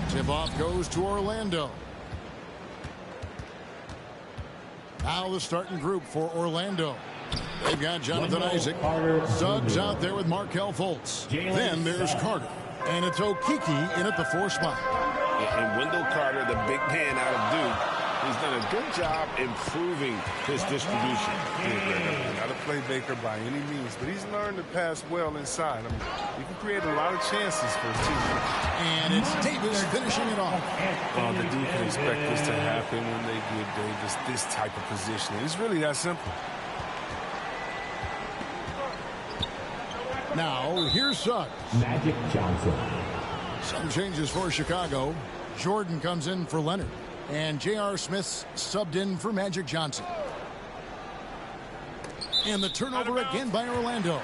Tip-off goes to Orlando. Now the starting group for Orlando. They've got Jonathan Isaac. Suggs out there with Markelle Fultz. Then there's Carter. And it's Okeke in at the 4 spot. And Wendell Carter, the big man out of Duke, he's done a good job improving his distribution. Not a playmaker by any means, but he's learned to pass well inside. I mean, he can create a lot of chances for his team. And it's Davis finishing it off. Well, the Duke can expect this to happen when they give Davis this type of positioning. It's really that simple. Now, here's Suggs. Magic Johnson. Some changes for Chicago. Jordan comes in for Leonard. And J.R. Smith's subbed in for Magic Johnson. And the turnover again by Orlando.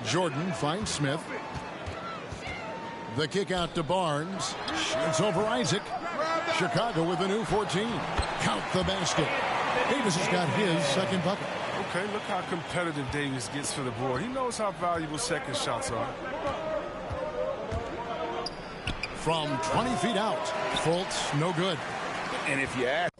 Jordan finds Smith. The kick out to Barnes. Shoots over Isaac. Chicago with a new 14. Count the basket. Davis has got his second bucket. Okay, look how competitive Davis gets for the board. He knows how valuable second shots are. From 20 feet out, Fultz, no good. And if you ask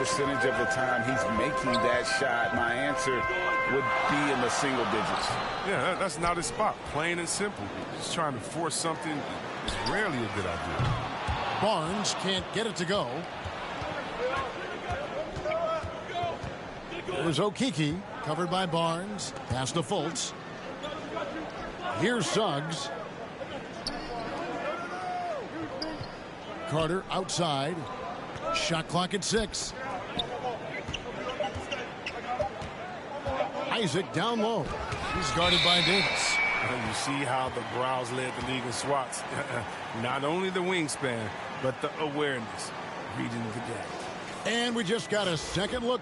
percentage of the time he's making that shot, my answer would be in the single digits. Yeah, that's not his spot. Plain and simple. Just trying to force something is rarely a good idea. Barnes can't get it to go. There's Okeke, covered by Barnes. Pass to Fultz. Here's Suggs. Carter outside. Shot clock at 6. Isaac down low. He's guarded by Davis. You see how the Browns led the league in swats. Not only the wingspan, but the awareness. Reading the game. And we just got a second look.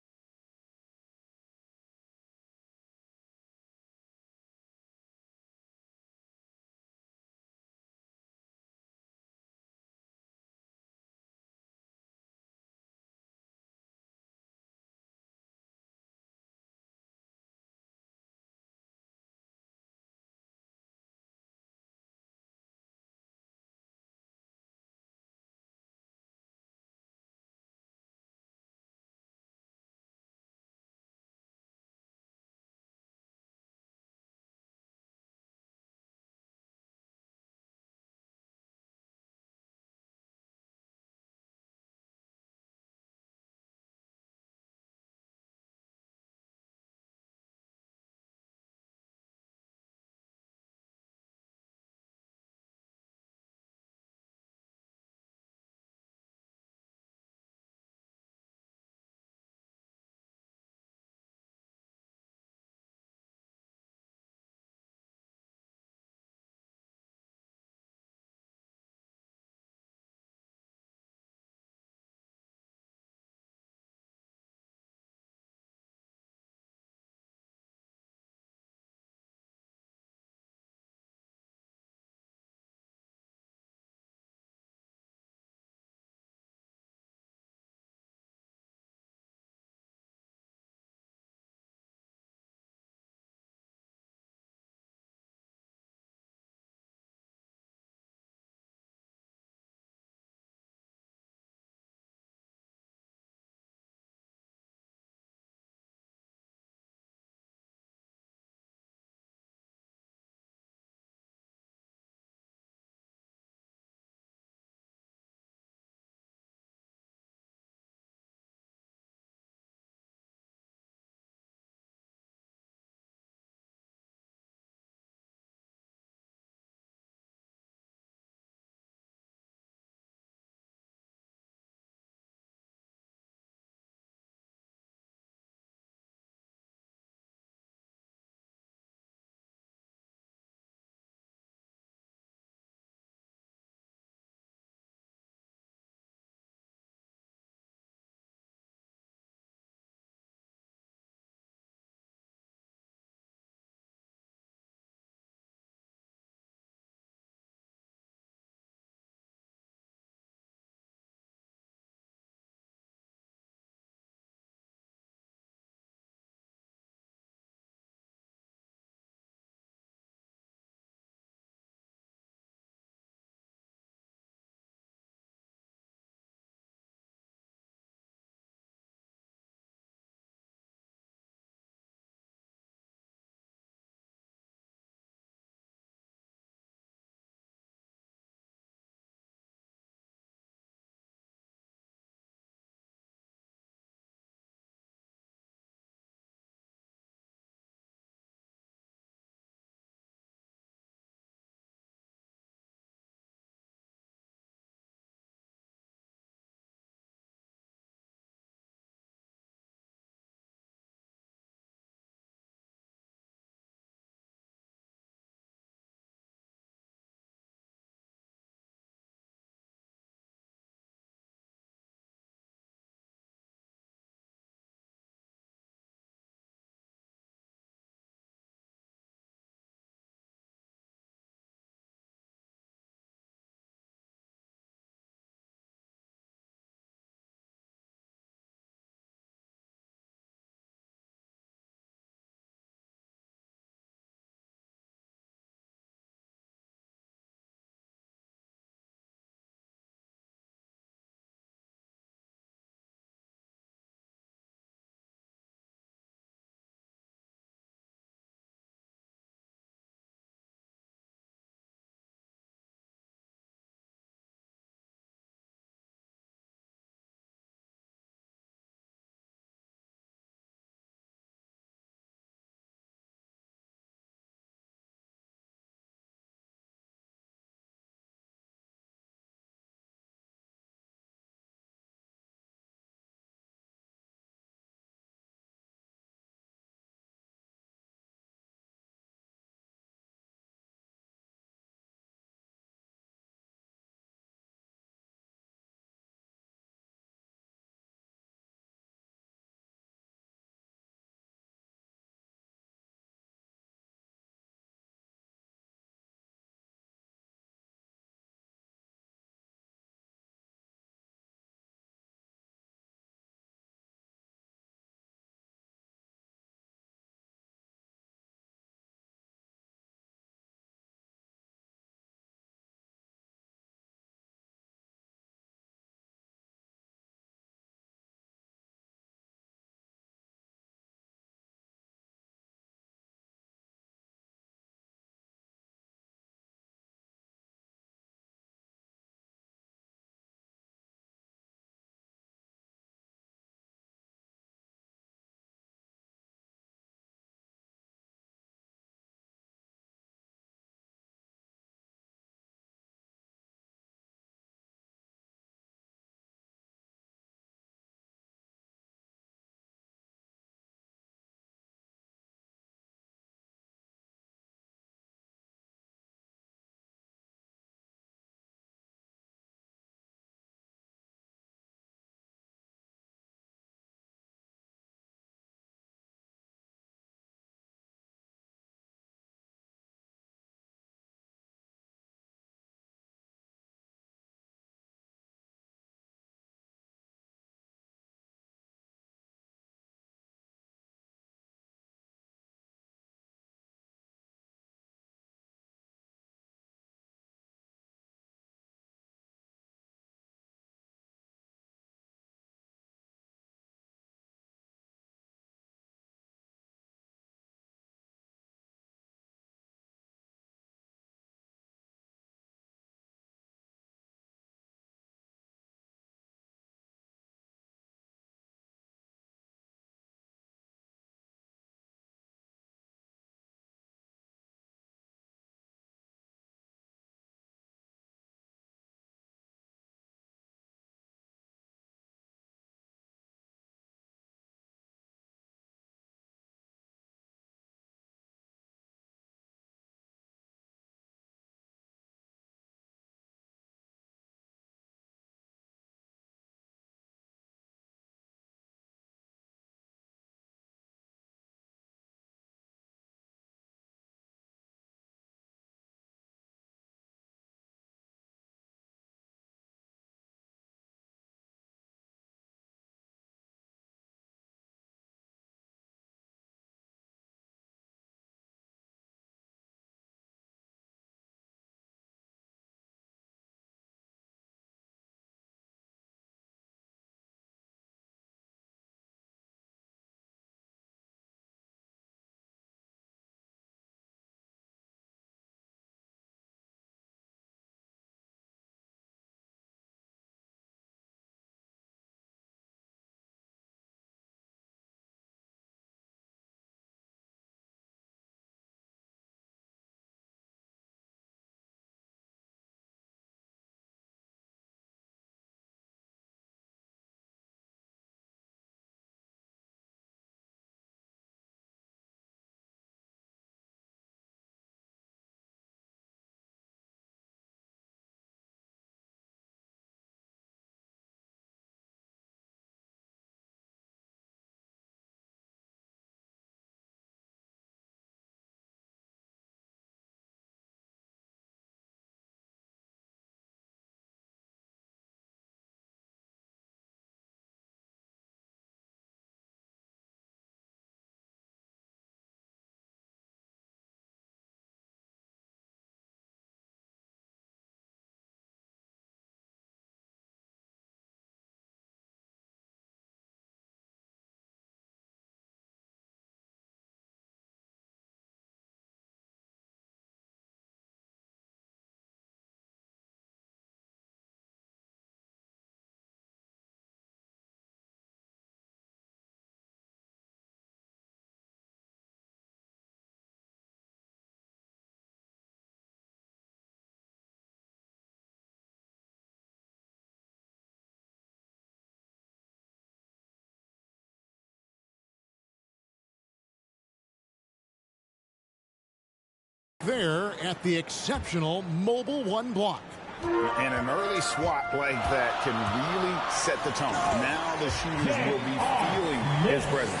there at the exceptional Mobile One block. And an early swat like that can really set the tone. Now the shooters will be feeling his presence.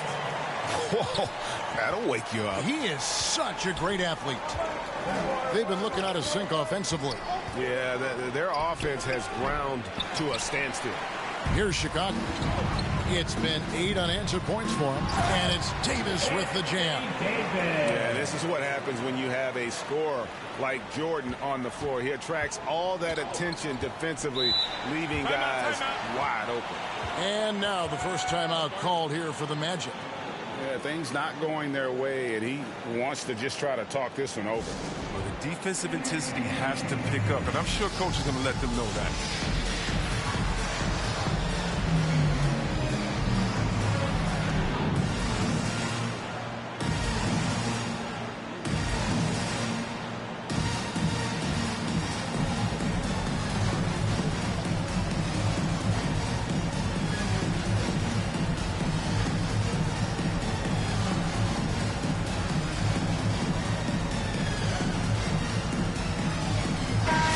Whoa, that'll wake you up. He is such a great athlete. They've been looking out of sync offensively. Yeah, their offense has ground to a standstill. Here's Chicago. It's been 8 unanswered points for him, and it's Davis with the jam. Yeah, this is what happens when you have a scorer like Jordan on the floor. He attracts all that attention defensively, leaving guys wide open. And now the first timeout called here for the Magic. Yeah, things not going their way, and he wants to just try to talk this one over. Well, the defensive intensity has to pick up, and I'm sure coach is going to let them know that.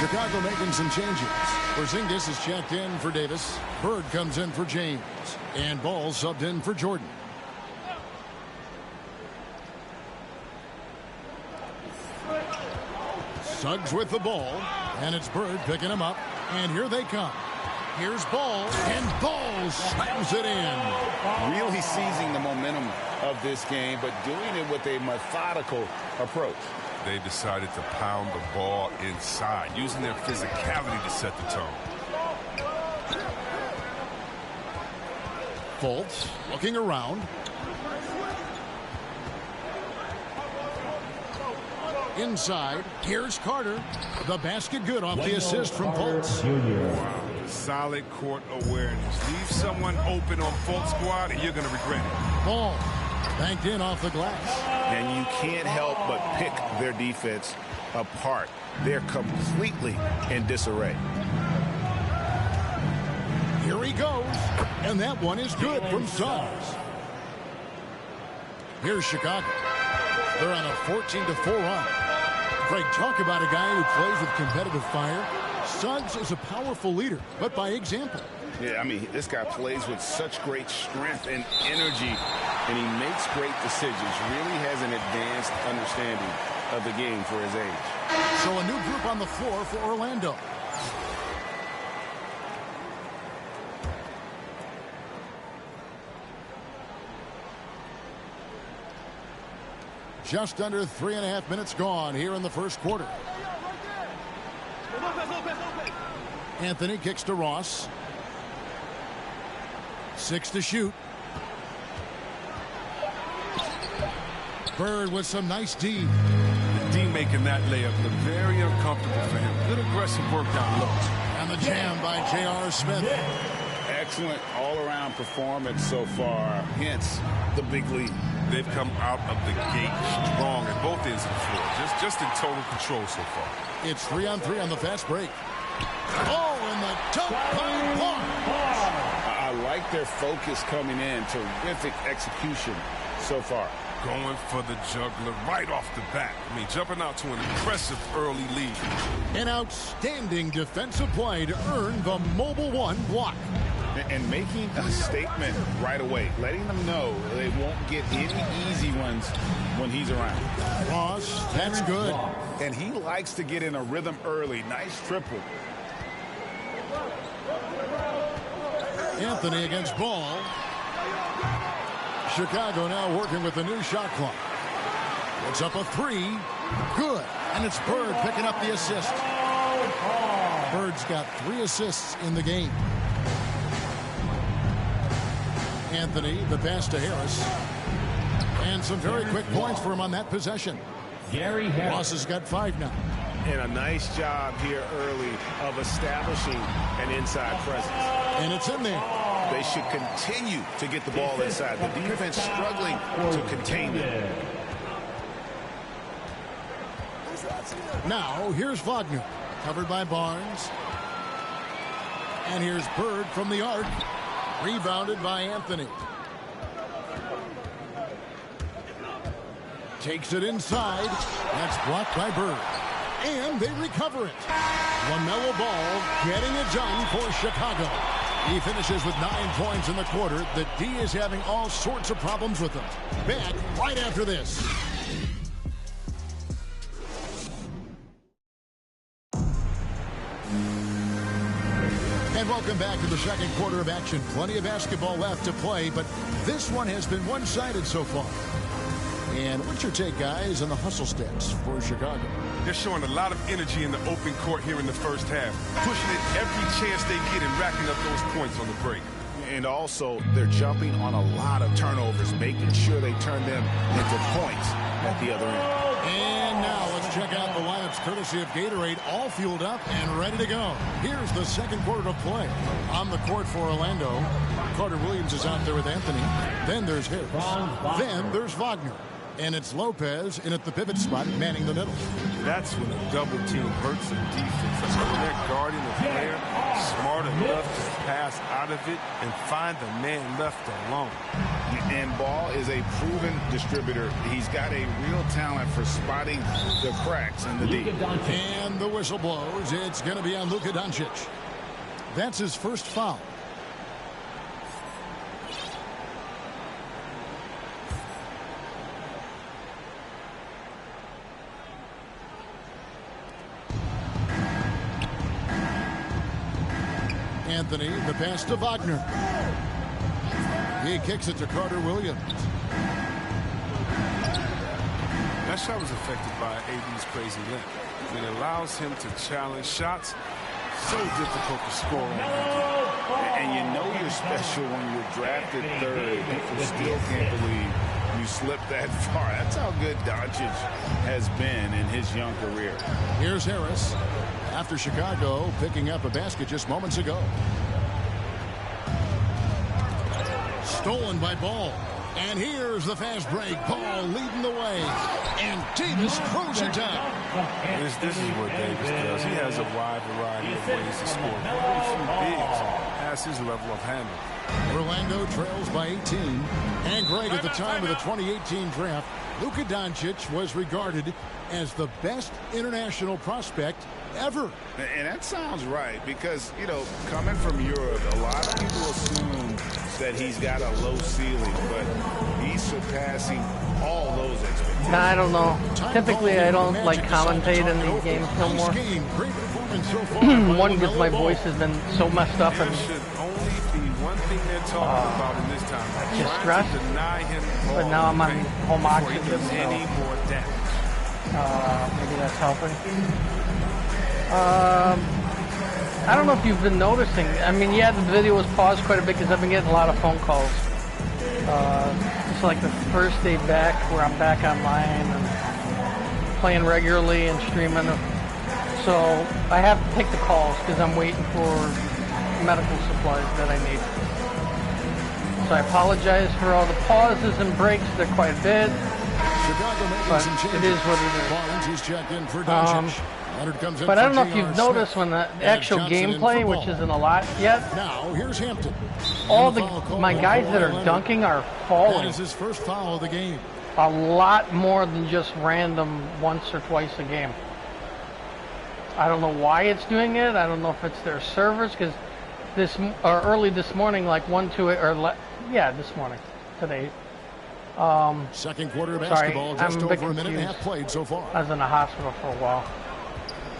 Chicago making some changes. Porzingis is checked in for Davis. Bird comes in for James. And Ball subbed in for Jordan. Suggs with the ball. And it's Bird picking him up. And here they come. Here's Ball. And Ball slams it in. Really seizing the momentum of this game, but doing it with a methodical approach. They decided to pound the ball inside, using their physicality to set the tone. Fultz looking around. Inside, here's Carter. The basket good off the assist from Fultz. Wow, solid court awareness. Leave someone open on Fultz squad and you're going to regret it. Ball banked in off the glass. And you can't help but pick their defense apart. They're completely in disarray. Here he goes. And that one is good from Suggs. Here's Chicago. They're on a 14-4 run. Greg, talk about a guy who plays with competitive fire. Suggs is a powerful leader, but by example. Yeah, I mean, this guy plays with such great strength and energy, and he makes great decisions. Really has an advanced understanding of the game for his age. So a new group on the floor for Orlando. Just under 3.5 minutes gone here in the first quarter. Anthony kicks to Ross. 6 to shoot. Bird with some nice D. The D making that layup look very uncomfortable for him. Good aggressive work down low. And the jam by J.R. Smith. Excellent all-around performance so far. Hence the big lead. They've come out of the gate strong at both ends of the floor. Just in total control so far. It's 3-on-3 on the fast break. Oh, and the dunk by Barnes. I like their focus coming in. Terrific execution so far. Going for the juggler right off the bat. I mean, jumping out to an impressive early lead. An outstanding defensive play to earn the Mobile One block. And making a statement right away, letting them know they won't get any easy ones when he's around. Ross, that's good. And he likes to get in a rhythm early. Nice triple. Anthony against Ball. Chicago now working with the new shot clock. It's up a 3. Good. And it's Bird picking up the assist. Bird's got 3 assists in the game. Anthony, the pass to Harris. And some very quick points for him on that possession. Gary Harris. Ross has got 5 now. And a nice job here early of establishing an inside presence. And it's in there. They should continue to get the ball inside. The defense struggling to contain them. Now, here's Wagner. Covered by Barnes. And here's Bird from the arc. Rebounded by Anthony. Takes it inside. That's blocked by Bird. And they recover it. LaMelo Ball getting it done for Chicago. He finishes with 9 points in the quarter. The D is having all sorts of problems with him. Back right after this. And welcome back to the second quarter of action. Plenty of basketball left to play, but this one has been one-sided so far. And what's your take, guys, on the hustle stats for Chicago? They're showing a lot of energy in the open court here in the first half, pushing it every chance they get and racking up those points on the break. And also, they're jumping on a lot of turnovers, making sure they turn them into points at the other end. And now let's check out the lineups courtesy of Gatorade, all fueled up and ready to go. Here's the second quarter of play. On the court for Orlando, Carter Williams is out there with Anthony. Then there's Harris. Then there's Wagner. And it's Lopez in at the pivot spot, manning the middle. That's when a double team hurts the defense. That's when they're guarding the player, smart enough to pass out of it and find the man left alone. And Ball is a proven distributor. He's got a real talent for spotting the cracks in the D. And the whistle blows. It's going to be on Luka Doncic. That's his first foul. Anthony, the pass to Wagner. He kicks it to Carter Williams. That shot was affected by AD's crazy length. It allows him to challenge shots. So difficult to score on. And you know you're special when you're drafted third. People still can't believe you slipped that far. That's how good Doncic has been in his young career. Here's Harris. After Chicago picking up a basket just moments ago. Stolen by Ball. And here's the fast break. Ball leading the way. And Davis throws it down. This is what Davis does. He has a wide variety of ways to score. Very few bigs has his level of handle. Orlando trails by 18. And Greg, at the time of the 2018 draft, Luka Doncic was regarded as the best international prospect ever. And that sounds right because, you know, coming from Europe, a lot of people assume that he's got a low ceiling, but he's surpassing all those expectations. Nah, I don't know. Typically, I don't like commentate in these games no more. One, because my voice has been so messed up and should only be one thing they're talking about in this time. just stress. But now I'm on home oxygen, so any more damage. maybe that's helping. I don't know if you've been noticing. I mean, yeah, the video was paused quite a bit because I've been getting a lot of phone calls. It's like the first day back where I'm back online and playing regularly and streaming. So I have to take the calls because I'm waiting for medical supplies that I need. So I apologize for all the pauses and breaks. They're quite a bit. But it is what it is. Barnes, he's checked in for Doncic. Leonard comes in But I don't know if for you've J.R. noticed Smith. when the And actual Johnson in gameplay, for which Ball. isn't a lot yet, Now, here's Hampton. all And the foul call my on guys that are Leonard. dunking are That falling is his first foul of the game. a lot more than just random once or twice a game. I don't know why it's doing it. I don't know if it's their servers because early this morning, like 1-2 or this morning, today. Second quarter Sorry, basketball, just I'm a bit over a minute and a half confused. played so far. I was in the hospital for a while.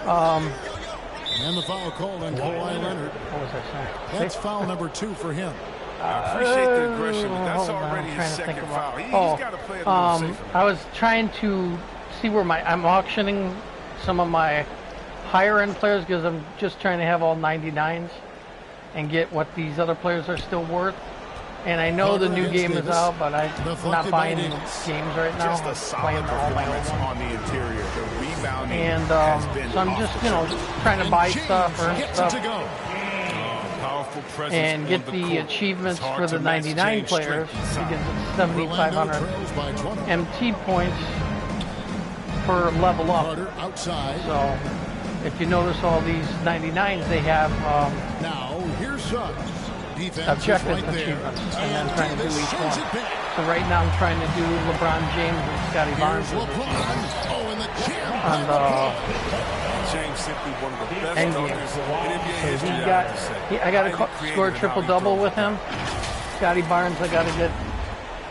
And the foul called on Kawhi Leonard. What was I saying? That's foul number 2 for him. I appreciate the aggression, but that's hold on, already I'm his trying to think second about- foul. He's Oh, got to play it a little safer. I was trying to see where I'm auctioning some of my higher end players because I'm just trying to have all 99s and get what these other players are still worth. And I know the new game is out, but I'm not buying games right now. Just a I'm solid playing all my old performance ones. on the interior. The rebounding And has been so I'm off just, the charts. trying to buy And stuff or James gets stuff it to go. Powerful presence and on get the the court. achievements It's hard for to the match 99 James' players strength to and get size. the 7,500 Orlando trails by 20. MT points per level up. Carter outside. So if you notice all these 99s, they have Now, here's Suggs. Defense objective is right there. achievements, and then trying to do Davis each sends one. it back. So right now I'm trying to do LeBron James and Scotty Barnes. Here's LeBron. Oh, and the jam. And James simply one of the best Endgame. dunkers in NBA so history. he got, I got to score a Creative in how he triple-double throws with him. Scotty Barnes, I got to get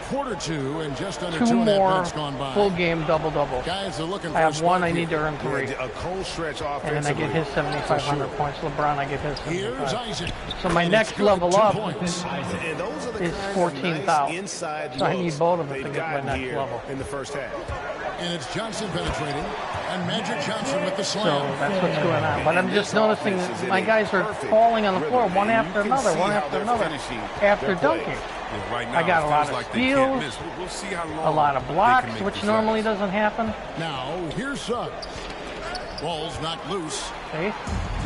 Quarter two and just under 2 2.5 more minutes gone by. full game double-double. Guys are looking for I a have one, spark I need to here. earn 3. A cold stretch offensively. And then I get his 7,500 points. LeBron, I get his Here's 75. Isaac. So my And next it's good, level 2 up points. And those are the is kinds of 14,000. nice inside So I need looks both of them to they've get my gotten next here level. in the first half. And it's Johnson penetrating. And Magic Johnson with the So slam. that's what's going on. But I'm just noticing that my guys are falling on the floor one after another, after dunking. Yeah, right now, I got it a lot feels of like they can't steals, miss. We'll see how long a lot of they blocks, can make which this normally happen. doesn't happen. Now, here's Suggs. Ball's knocked loose. See?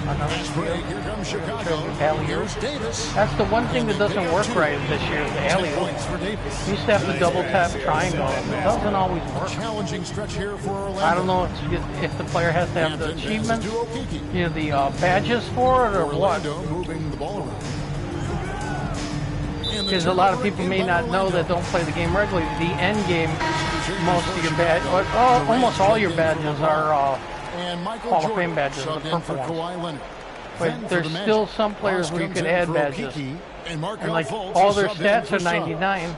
Another Fast break. steal. Here comes Chicago. Alley-oop. Here's Davis. That's the one thing And that they doesn't pick up work 2. right this year is the 10 alley-oop. points for Davis. You used to have to double tap triangle. It doesn't always work. Challenging stretch here for Orlando. I don't know if the player has to have the Hampton achievements, passes to Okeke. you know, the badges for it or what. Orlando moving the ball around. Because a lot of people may not know that don't play the game regularly. The end game, most of your almost all your badges are, And Michael Hall of Jordan Fame badges, the subbed in purple for ones. Kawhi Leonard. but Then for there's the Magic, still some players Ross where you comes can in add for badges. Okeke, and Markelle And like Fultz all is their subbed in stats for are Suggs. 99.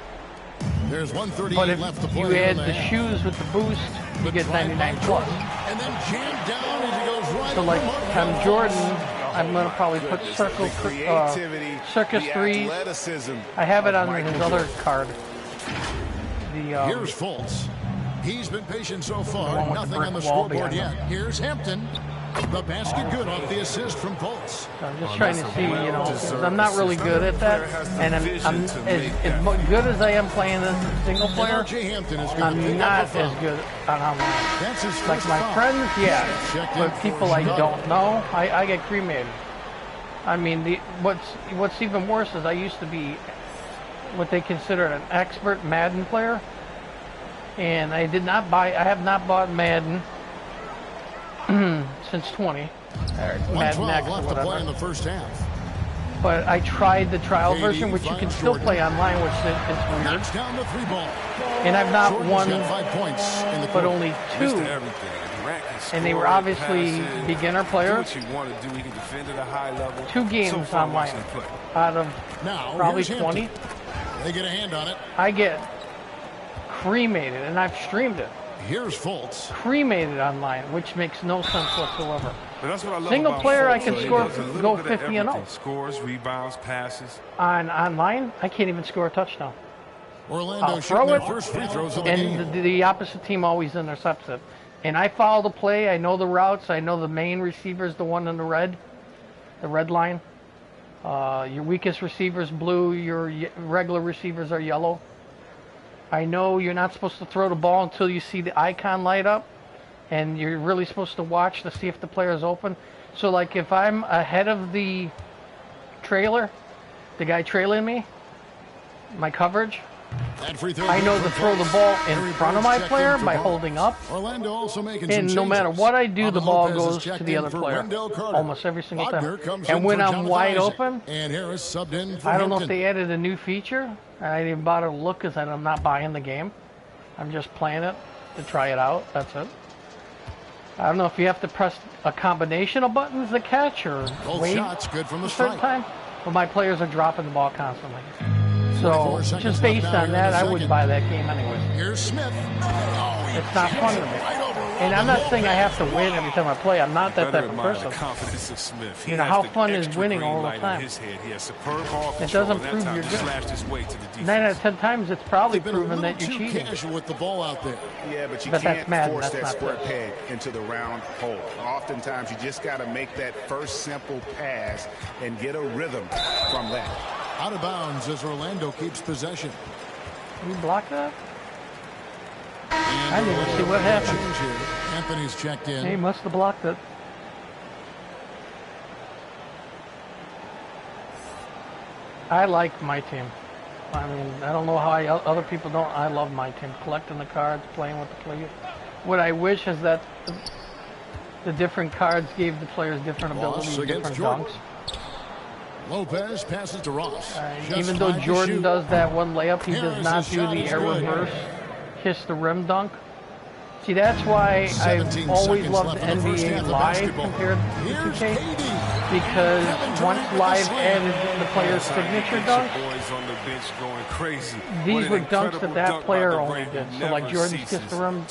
There's 1:38 But if left to you play. add in the half. shoes with the boost, you The get drive 99 by plus. Jordan, and then jammed down as he goes right So like over Markelle on Jordan, Fultz. I'm going to probably put The creativity, Circus the 3. athleticism I have it of on Michael his other Jordan. card. The Here's Fultz. He's been patient so one far. with the Nothing brick on the wall scoreboard behind yet. Here's Hampton. The basket good off the assist from Fultz. I'm just trying to see, you know, 'cause I'm not really good at that, and I'm as good as I am playing this single And player, R.J. Hampton is going to I'm pick not up the as foul. good on online. That's his Like first my foul. friends, yeah, Checked in but for people I Chicago. don't know, I get cremated. I mean, what's even worse is I used to be what they consider an expert Madden player, and I have not bought Madden since 20. Madden 1:12 X or left to play in whatever. the first half. But I tried the trial KD version, which you can finds still Jordan. play online, which is weird. Knocks down the 3-ball. And I've not Jordan's won, got 5 points in the but quarter. only 2. Mr. Everything. Durant can And they were score, obviously pass it, beginner do players. what you want to do. He can defend at a high level. 2 games So far, online watching him play. out of Now, probably here's 20. Hampton. They get a hand on it. I get cremated, and I've streamed it. Here's Fultz. Cremated online, which makes no sense whatsoever. But that's what I love Single about player, I Fultz, can though. He score- does a little go bit of 50 and 0. everything. Scores, rebounds, passes. On online, I can't even score a touchdown. Orlando I'll shooting throw their it, first free throws of the game. and the opposite team always intercepts it. And I follow the play. I know the routes. I know the main receiver is the one in the red line. Your weakest receiver's blue. Your regular receivers are yellow. I know you're not supposed to throw the ball until you see the icon light up, and you're really supposed to watch to see if the player is open. So, like, if I'm ahead of the trailer, the guy trailing me, my coverage, That free throw I know good to for throw the Fultz. ball in Harry front of Burns my checked player in for by Barnes. holding up. Orlando also making And some no matter changes. what I do, the Alvin ball Lopez is goes to checked the in other for player. Wendell Carter. Almost every single Wagner time. comes And in when for I'm Jonathan wide Isaac. open, And Harris subbed in for I don't know if Hampton. they added a new feature. And I didn't bother to look because I'm not buying the game. I'm just playing it to try it out. That's it. I don't know if you have to press a combination of buttons to catch or Both wait shots good from the a certain strike. time. But my players are dropping the ball constantly. 44 So seconds just left based now on here in that, the I wouldn't second. buy that game anyways. Here's Smith. Oh, he It's not jams fun to it me. right over And I'm not Robin saying I have to Lopez. win every time I play. I'm not that Better type of admire person. the confidence of Smith. He You know, has how the fun is extra winning green all the light time? in his head. He has superb ball control. It doesn't and that prove time you're he good. slashed his way to the defense. 9 out of 10 times, it's probably They've been proven a that little you're too cheating. casual with the ball out there. Yeah, but you But that's can't Madden, force that's that not square this. peg into the round hole. Oftentimes, you just got to make that first simple pass and get a rhythm from that. Out of bounds as Orlando keeps possession. You block that? And I didn't see what happened. change here. Anthony's checked in. He must have blocked it. I like my team. I mean, I don't know how other people don't. I love my team. Collecting the cards, playing with the players. What I wish is that the different cards gave the players different Loss abilities, against different Jordan. dunks. Lopez passes to Ross. Even though Jordan does that one layup, he does not do the air reverse, kiss the rim dunk. See, that's why I've always loved NBA Live compared to 2K, because once Live added the player's signature dunk, these were dunks that player only did. So like Jordan's kiss the rim,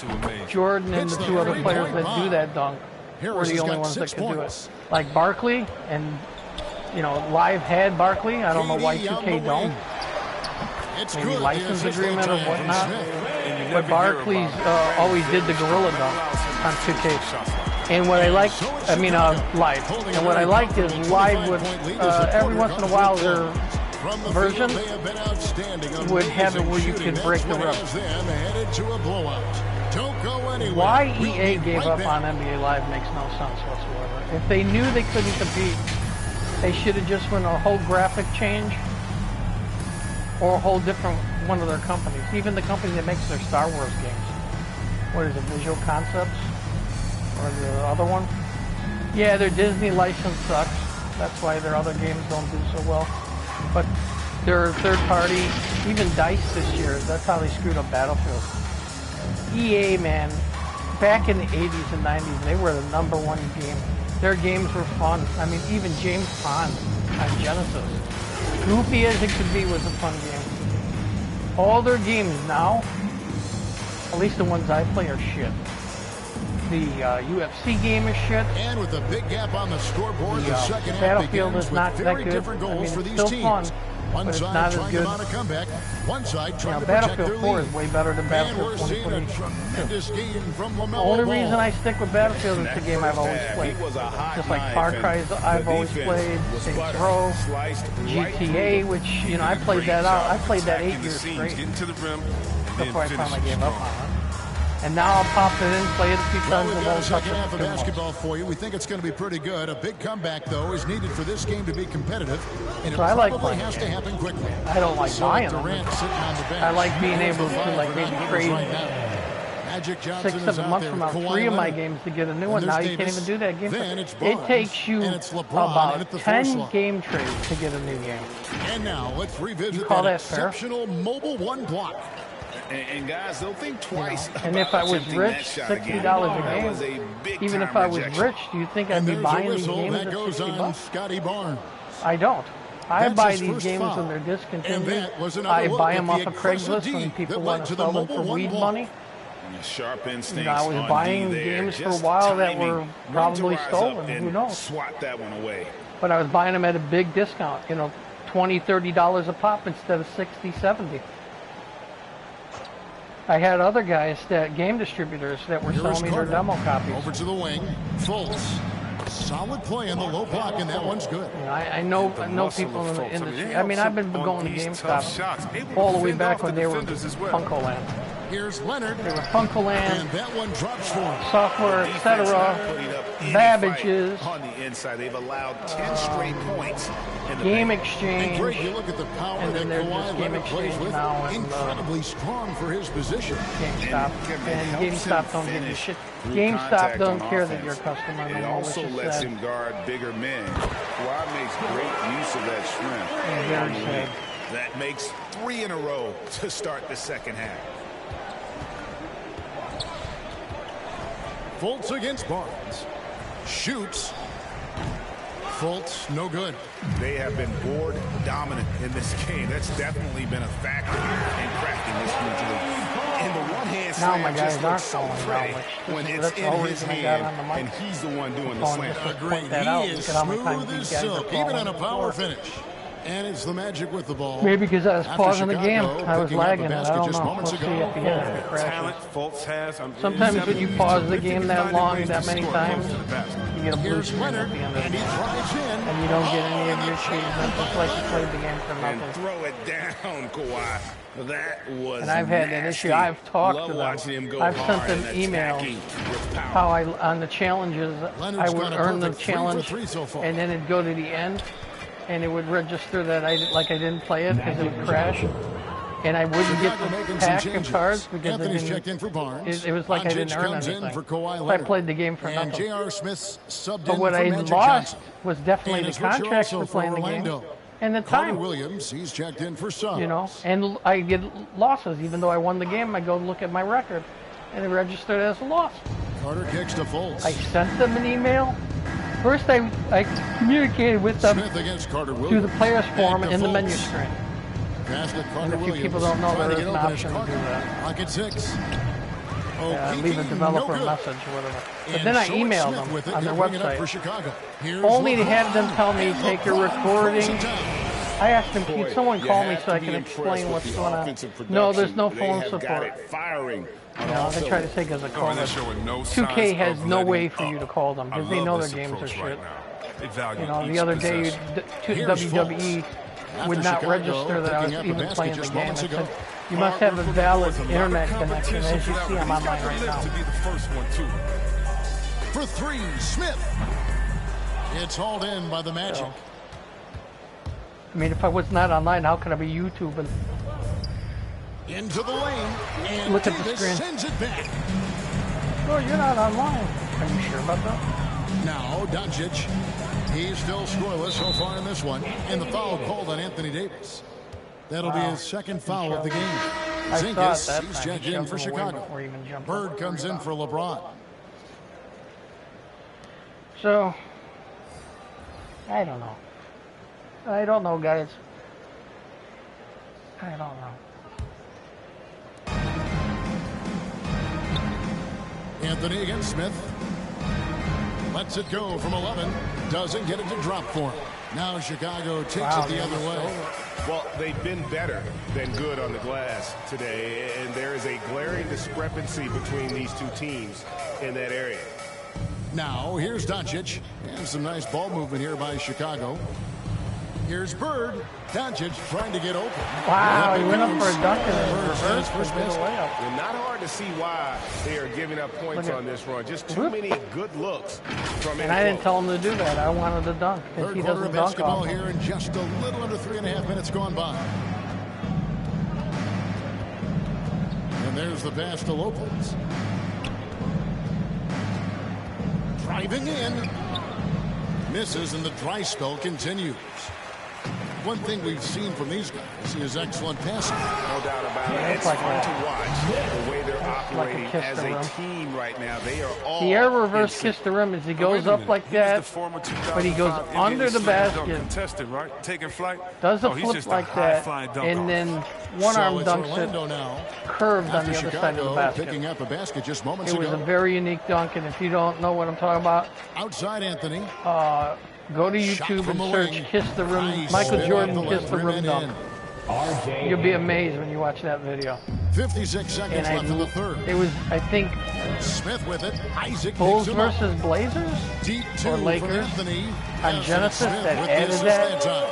Jordan and the two other players that do that dunk were the only ones that could do it. Like Barkley, and you know, Live had Barkley. I don't know why 2K don't. Maybe license agreement or whatnot. But Barkley's always did the gorilla dunk on 2K. And what I like, Live. And what I like is Live would, every once in a while, their version would have it where you could break the rim. Why EA gave up on NBA Live makes no sense whatsoever. If they knew they couldn't compete, they should have just went a whole graphic change or a whole different one of their companies. Even the company that makes their Star Wars games. What is it, Visual Concepts? Or the other one? Yeah, their Disney license sucks. That's why their other games don't do so well. But their third party, even DICE this year, that's how they screwed up Battlefield. EA, man, back in the 80s and 90s, they were the #1 game. Their games were fun. I mean, even James Bond on Genesis. Goofy as it could be, was a fun game. All their games now, at least the ones I play, are shit. The UFC game is shit. And with a big gap on the scoreboard, the second half Battlefield begins is not with that very good. different goals I mean, for it's these still teams. fun, One but it's side not as trying good. to mount a comeback. One side trying to Battlefield protect their 4 lead. is way better than And Battlefield we're seeing a 2042. tremendous game from LaMelo The only Ball. reason I stick with Battlefield is the game I've always played. Just like Far Cry, I've always played, Saints Row, GTA, which, you know, I played that out. I played that 8 years straight before I finally gave up on it. And now I'll pop it in, play it a few Well, times, we've and got a won't touch second half of it too much. basketball for you. We think it's going to be pretty good. A big comeback, though, is needed for this game to be competitive, and it So I like probably playing has to games. happen quickly. I don't like So buying Durant them. sitting on the bench. I like being able to, like, maybe trade Magic Johnson 6, is 7 out months there from with now, Kawhi 3 of my Leonard. games to get a new And one. Now there's you can't Davis. even do that game. Then it's It Barnes. takes you And it's LeBron in about at the 10 four slot. game trades to get a new game. And now let's revisit You call that that fair? exceptional mobile one block. And guys, they'll think twice. And if I was attempting rich, that shot $60 again. a That was game, a big even if time I was rejection. rich, do you think I'd And be there's a buying these whistle games that at goes on $60? Scotty Barnes. I don't. I That's buy his these first games foul. when they're And discontinued. that was another I look buy at them the off of aggressive Craigslist when D people that want led to to the sell them mobile for one weed block. money. Sharp instincts. You know, I was on buying D there. games for a Just while that timing. were When to probably rise stolen. up Who and knows? Swat that one away. But I was buying them at a big discount, you know, $20, $30 a pop instead of $60, $70. I had other guys, that game distributors, that were Here's selling me their Carter. demo copies. Over to the wing. Fultz. Solid play in the low block, and that one's good. You know, I know people in the industry. I mean, I've been going to GameStop all the way back when they were Funko Land. Here's Leonard. They were Funko Land, And that one drops for him. software, etc. Putting up any Babbage's, fight on the inside. They've allowed 10 straight points in the Game paint. And Exchange. Greg, you look at the power And that then there's Kawhi this Game Leonard plays Exchange with. now and, Incredibly strong for his position. GameStop. Kevin, And helps him GameStop don't give a finish shit. through GameStop contact don't on care that offense. you're a customer It anymore, which also is lets sad. him guard bigger men. Kawhi makes great use of that strength. Very on the sad. wing. That makes 3 in a row to start the second half. Fultz against Barnes. Shoots. Fultz, no good. They have been board dominant in this game. That's definitely been a factor in cracking this mutually. In the one hand, Now slam my guys just aren't looks so falling down, pretty which when is- it's that's the in whole his reason I got hand on the mic. and he's the one doing the Phone slam. just to Agreed. point that He out. is Look at how many times smooth these as guys are silk, even falling on a on the power floor. finish. And it's the Magic with the ball. Maybe because I was After pausing the Chicago game. I was picking up a lagging it. I basket don't just know. moments We'll see ago. at the end if it crashes. Talent Fultz has. Sometimes when you pause the game that long, that many times, you get a blue Here's screen at Leonard, the end of and the he game. drives in. And you don't get any of your achievements. It's like you played the game for And nothing. throw it down, Kawhi. That was And I've had that nasty. issue. I've talked Love to them. watching him go I've sent hard them and emails attacking with power. how I, on the challenges, Leonard's I would got a earn the perfect 3 for challenge, 3 so far. and then it'd go to the end, and it would register that I didn't play it because it would crash. and I wouldn't get Chicago making the some pack of changes. cards because Anthony's it, checked in for Barnes. it was like I didn't Doncic earn comes anything. in for Kawhi I Leonard. played the game for And nothing. J.R. Smith subbed But in what for I Magic lost Johnson. was definitely And the a switcher contract also for playing the Orlando. game and the Carter time. Williams, he's checked in for Suggs. You know, and I get losses. Even though I won the game, I go look at my record, and it registered as a loss. Carter kicks to Fultz. I sent them an email. First, I communicated with them Smith against Carter Williams. through the players forum Back to in the Fultz. menu screen. Pass to Carter And if you Williams. people don't know, Trying there to is get an open is option to Carter. do that. Pocket 6. Leave a Okeke, developer no good. message or whatever. But And then I so it's emailed Smith them with it. on their He'll bring it up for website, Chicago. Here's only to LeBron. have them tell me, And take your LeBron recording. throws it down. I asked them, can Boy, someone you call have me to so I be can impressed explain with what's the going on? offensive No, there's production. no They phone have got support. it firing on No, all they try to cylinders. take it as a Oh, call. and they're showing no 2K signs has of no letting way for up. you to call them because I they love know this their games are approach shit. right now. They value You know, each the other day, possession. Here's WWE After would not Chicago register that I was picking up a even basket playing the just game. I moments said, ago. you must have a valid There's a lot of internet connection, competition as you for that see one. I'm He's got online the right length now. to be the first one, too. For 3, Smith. It's hauled in by the Magic. So, I mean, if I was not online, how could I be YouTubing? Into the lane. And Look at the Davis screen. sends it back. Oh, you're not online. Are you sure about that? Now, Doncic. He's still scoreless so far in this one. And the foul called on Anthony Davis. That'll be his second foul of the game. I saw it Zingas, that he's time. checked He in shoved for him away Chicago. before he even jumped Bird over. comes in for LeBron. So, I don't know. I don't know, guys. I don't know. Anthony against Smith. Lets it go from 11. Doesn't get it to drop for him. Now Chicago takes it the other way. Well, they've been better than good on the glass today, and there is a glaring discrepancy between these two teams in that area. Now, here's Doncic. And some nice ball movement here by Chicago. Here's Bird. Doncic trying to get open. Wow, Yep, he it went up goes. for a dunk and then Bird reversed has and first did a basket. layup. And not hard to see why they are giving up points Look at- on this run. Just too many good looks from And I didn't tell him to do that. I wanted to dunk because Third he quarter doesn't of dunk basketball often. here in just a little under 3.5 minutes gone by. And there's the pass to Lopez. Driving in. Misses, and the dry spell continues. One thing we've seen from these guys is excellent passing. No doubt about it. It's It's like fun a- to watch the way they're operating kiss as the a rim. team right now. They are all The air reverse in sync. kiss the rim is he Now, goes wait a up minute. like He was that, the former but he goes 2005 under NBA the slam dunk basket, contestant, right? Taking flight. does a Oh, he's flip just a like that, high-flying dunk and off. then one So arm it's dunks Orlando it now. curved on After the other Chicago side of the basket. picking up a basket just moments It was ago. a very unique dunk, and if you don't know what I'm talking about, Outside Anthony. go to Shot YouTube from and the search wing. Kiss the Rim, Nice Michael spin Jordan off the Kiss left the rim Rim and dunk. in. You'll be amazed when you watch that video. 56 seconds And left in the third. it was, I think, Smith with it. Isaac Bulls picks him up. versus Blazers, Deep two or from Lakers Anthony. on Yes, Genesis Smith that with the added assist that. time.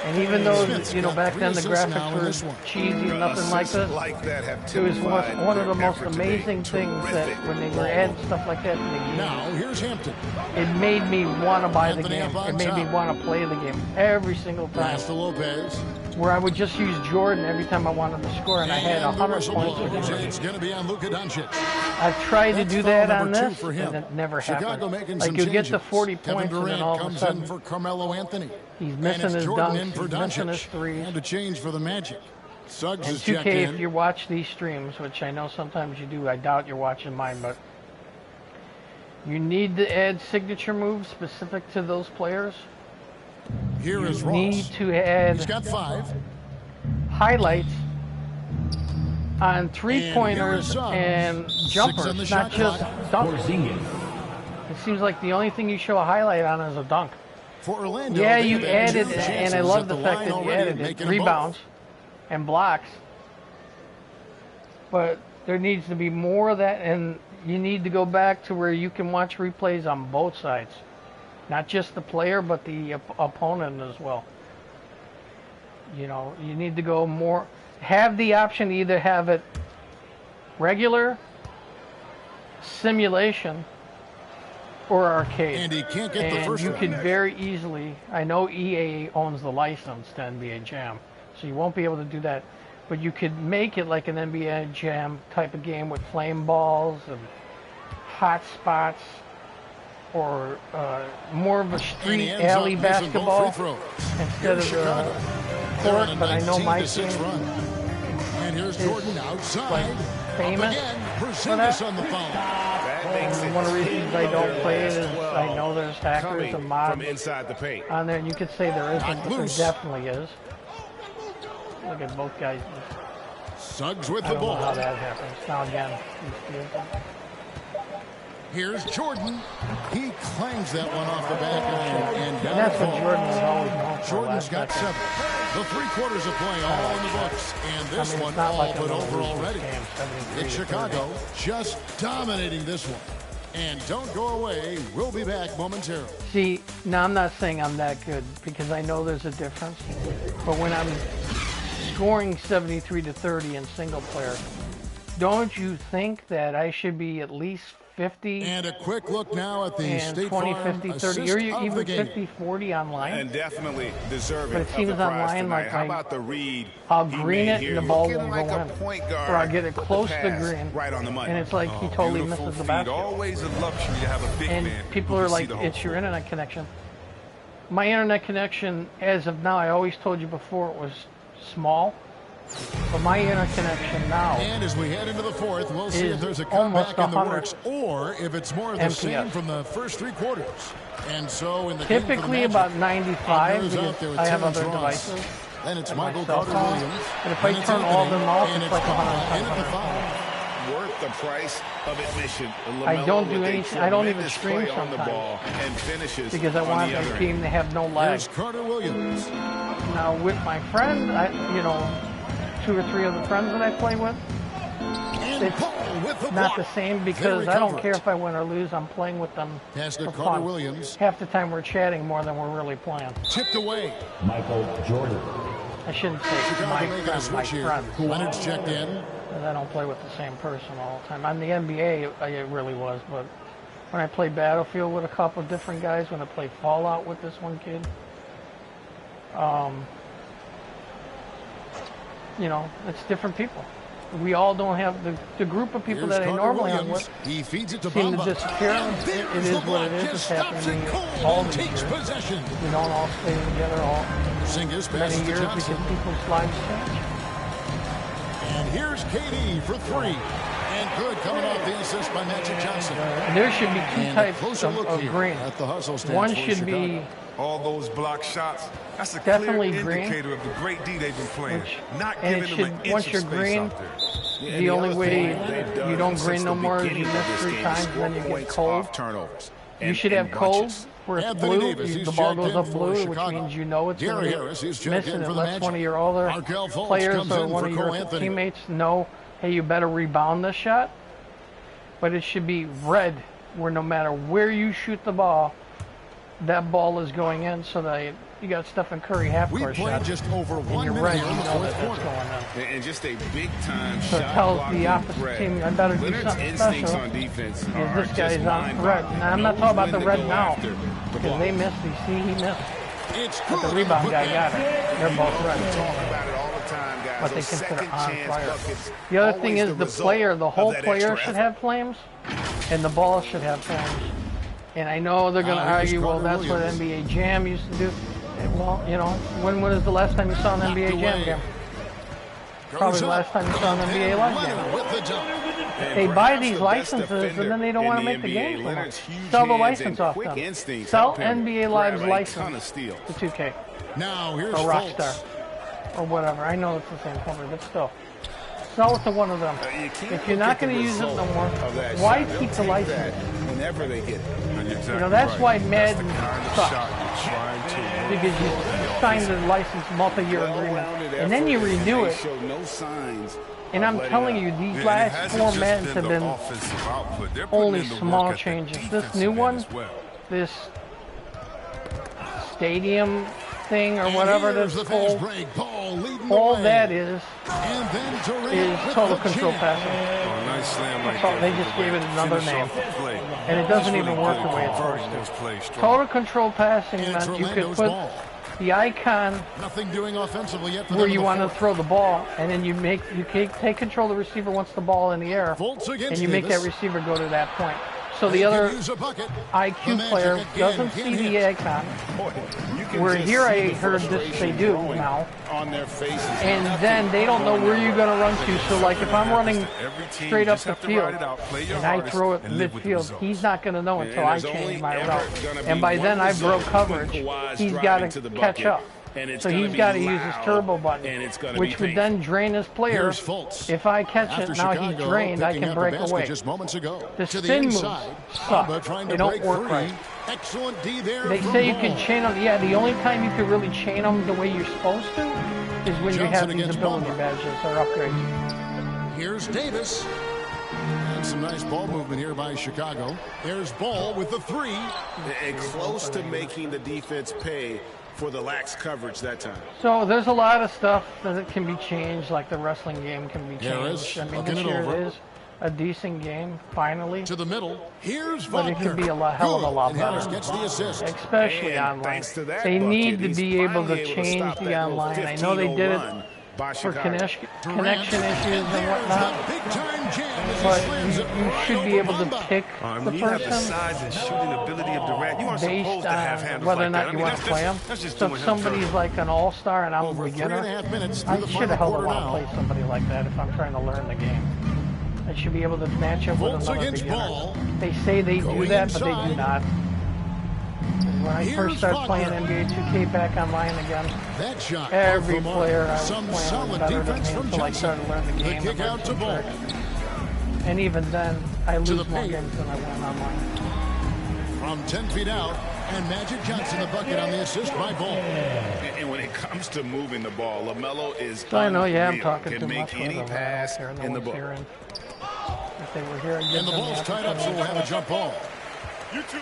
and even though, Smith's you know, got back 3 then the assists now in graphics this were one. cheesy and nothing like this, Like that have it was typified one of the their most effort today. amazing things that Terrific when they were ball adding movement. stuff like that in the game, Now, here's Hampton. it made me want to buy the Anthony game. up on It made me top. want to play the game every single time. Pass to Lopez. Where I would just use Jordan every time I wanted to score, and I had And the 100 whistle points. blows. It's going to be on Luka Doncic. I've tried to That's do foul that number on 2 this, for him. and it never Chicago happened. making Like some you get to changes. 40 Kevin points, and then Durant all of a comes in sudden for Carmelo Anthony. he's And missing it's his Jordan dunks, in for he's missing his Doncic. threes. And a change for the Magic. Suggs And is checked 2K, in. if you watch these streams, which I know sometimes you do, I doubt you're watching mine, but you need to add signature moves specific to those players. Here is You need Ross. to He's add got 5. highlights on And three-pointers here is Suggs. and 6 jumpers, on the not shot just clock. dunks. It seems like the only thing you show a highlight on is a dunk. For Orlando, Yeah, they you have had added, two and I chances love at the the fact line that you already, added it, making them both. rebounds and blocks. But there needs to be more of that, and you need to go back to where you can watch replays on both sides. Not just the player, but the opponent as well. You know, you need to go more, have the option to either have it regular, simulation, or arcade. And he can't get the And first you one. can very easily, I know EA owns the license to NBA Jam, so you won't be able to do that. but you could make it like an NBA Jam type of game with flame balls and hot spots, or more of a street alley basketball instead of the court. But I know my team and here's Jordan outside. Like famous for that. On the phone. And one of the reasons I don't play it is I know there's hackers and mods from inside the paint on there. You could say there isn't, but there definitely is. Look at both guys. Suggs with I the don't know ball. how that happens. Now again, Here's Jordan. He clangs that one off the back line and down that's the what floor. Jordan was always known for. Jordan's got last 7. The 3 quarters of play all in the books, and this it's one not all like a but no over lose already. game, 73 It's to 30. Chicago just dominating this one. And don't go away. We'll be back momentarily. See, now I'm not saying I'm that good because I know there's a difference. But when I'm scoring 73 to 30 in single player, don't you think that I should be at least 50 And a quick look now at the and State 20, Farm 50, 30, assist or of even the game. 50, 40 online? and definitely deserving But it of seems the prize online tonight. like How I- about the read I'll he green made it here? and the ball Looking won't like go a in. point guard Or I get it with the close to pass green, right on the money. and it's like he totally Beautiful misses the feed. basket. Always a luxury to have a big And man. people who are can see like, the whole it's your court. internet connection. My internet connection, as of now, I always told you before, it was small. But my internet connection now And as we head into the fourth, we'll see is if there's a almost comeback in the 100 works or if it's more of the MPS. same from the first 3 quarters. And so in the game for the typically Magic, about 95 Andrews out because there with I have 10 other draws. devices. Then it's like my Michael cell phone. Carter-Williams. And if I Then it's turn all of Anthony, them off, and it's like Kyle 100. in at the foul. Worth the price of admission. I don't LaMelo do with a anything. I don't even tremendous stream play on the sometimes ball and finishes because I on want the that other team end. to have no lag. Here's Carter-Williams. Now with my friend, 2 or 3 other friends that I play with, And it's Paul with the not block. the same They because I don't recover care it. if I win or lose. I'm playing with them Pass to for fun. Carter-Williams. Half the time we're chatting more than we're really playing. Tipped away. Michael Jordan. I shouldn't say Chicago my making a friend, my switch here. friend. Leonard's checked in. Because I don't play with the same person all the time. On the NBA, it really was, but when I play Battlefield with a couple of different guys, when I play Fallout with this one kid, it's different people. We all don't have the group of people Here's that I normally hang Carter-Williams. with He feeds it to seem to Bamba. disappear. And It there's is the what block. it is. It's Just stops happening it cold all and these takes years. possession. We don't all stay together all Singers many passes to years Johnson. because people's lives change. And here's KD for 3. And good coming off the assist by Magic Johnson. And there should be 2 And a types closer look of here green. at the hustle stance One for should Chicago. be All those block shots, that's a Definitely clear green. indicator of the great D they've been playing. Not and giving it them an should- inch once of you're space green, out there. the only other way thing they've done you don't since green no the more is beginning you of miss this 3 game is times, score then you get points cold. off turnovers. You And- should and have cold bunches. where it's Anthony blue. Davis, he's The ball checked goes in up for blue, which Chicago. means you know it's Gary going to Harris, he's checked missing in it. for the Lets Magic. one of your older Markelle Fultz players comes or in one for of your Cole Anthony. teammates know, hey, you better rebound this shot. But it should be red, where no matter where you shoot the ball, that ball is going in. So that you got Stephen Curry We half-court played shot. just over And 1 you're minute red, here you in the know fourth that that's quarter. going in. And just a big-time So it shot tells blocking the opposite threat. team, I better do Leonard's something instincts special. on defense Because are this just guy's on red. mind-boggling. Now, I'm not Knows talking about when the to red go now. after the Because ball. they missed. You see, he missed. It's But good. the rebound guy got it. They're both red. Talk about it all the time, guys. What they Those consider second on chance fire. buckets, The other thing always is the result player, the of whole that player extra should effort. have flames, and the ball should have flames. And I know they're going to Here's argue, well, that's what Carter-Williams. NBA Jam used to do. Well, when was the last time you saw an NBA Jam away. game? Goes Probably the up. last time you saw an NBA Live Leonard game. with the dunk. They buy Perhaps these the best licenses, defender and then they don't in want to the make the NBA. game for them. Leonard's huge Sell the hands license and off quick them. instincts Sell help him NBA grab Live's a ton of license steals. to 2K Now here's or Fultz. Rockstar or whatever. I know it's the same company, but still. Sell it to one of them. You can't If you're look not at the going to use it no result more, of that why shot. They'll keep the take license? that whenever they get it. You're exactly that's right. why That's Madden the kind of sucks. shot you're trying to work Because you signed the license multi-year agreement, Well-rounded and then you effort, and renew they it. show no signs And of I'm letting telling up. you, these Yeah, and it last hasn't 4 just Maddens been have the been offensive output. They're putting only in the small work at the changes. This defensive new end one, as well. this stadium thing or And whatever here's that's the fast called, break. Ball leading the all way. that is And then Durant with total the control jam. passing. Oh, nice slam right That's all- there they for just Durant gave it to another finish name. off the play. And it doesn't He's even really work good the way at it's converting supposed to. those plays strong. Total control passing And it's meant you could Orlando's put ball. the icon Nothing doing offensively yet for where them in you the want to fourth. throw the ball, and then you take control of the receiver once the ball in the air, Fultz against and you make that Davis. receiver go to that point. So They the could other use a bucket. The IQ Magic player again doesn't can't see the hit. icon. Boy, you can Where just here see I the heard this frustration they do growing now. on their faces. And then they don't know where you're going to run to. So, like, if I'm running straight up the field and I throw it midfield, he's not going to know until I change my route. And by then, I broke coverage. He's got to catch up. So he's got to use his turbo button, which would then drain his player. Here's Fultz. If I catch After it, now Chicago he's drained, I picking can up the break basket away. just moments ago. The To the spin moves inside. suck. Bamba trying to They don't break work free. right. Excellent D there. They from say you Ball. can chain them. Yeah, the only time you can really chain them the way you're supposed to is when you Johnson have these against ability Bamba. badges or upgrades. Here's Davis. And some nice ball movement here by Chicago. There's Ball with the three. And close to making the defense pay for the lax coverage that time. So there's a lot of stuff that can be changed, like the wrestling game can be Harris changed. I mean, looking this it year over. is a decent game, finally, To the middle. Here's but it Wagner. can be a hell of a lot And Harris better, gets the assist. especially And online. thanks to that They bucket, need to he's be able to finally able to change stop the that little online. I know they 15-0 did run it by for Chicago. connection issues and whatnot, Big time jam as he but slams it you right should be over able to Bamba. pick I the mean, you have the person size and shooting ability of Durant. You aren't supposed based to have on handles whether or like not that. I you mean, want to play them. that's just So doing if him somebody's dirty. like an all-star and I'm a Over beginner, 3.5 minutes through I the should final a hell of a quarter lot now. play somebody like that if I'm trying to learn the game. I should be able to match up with Fultz another against beginner. Ball. They say they do Going that, but they do inside. not. And when I Here's first started playing Wagner. NBA 2K back online again, That shot. every off the mark. player I was Some playing was solid better than me defense from until I Johnson. started to learn the The game. kick and out to learn Ball. tricks. And even then, I To lose the more paint. games than I win online. From 10 feet out. And Magic Johnson the bucket on the assist by Ball. And when it comes to moving the ball, LaMelo is So I know, yeah, I'm unreal. talking Can too make much. any whatever, pass I don't care. in No the one's book. hearing. If they were here, I'd give And the them ball's tied up, so we'll have a jump ball. You too.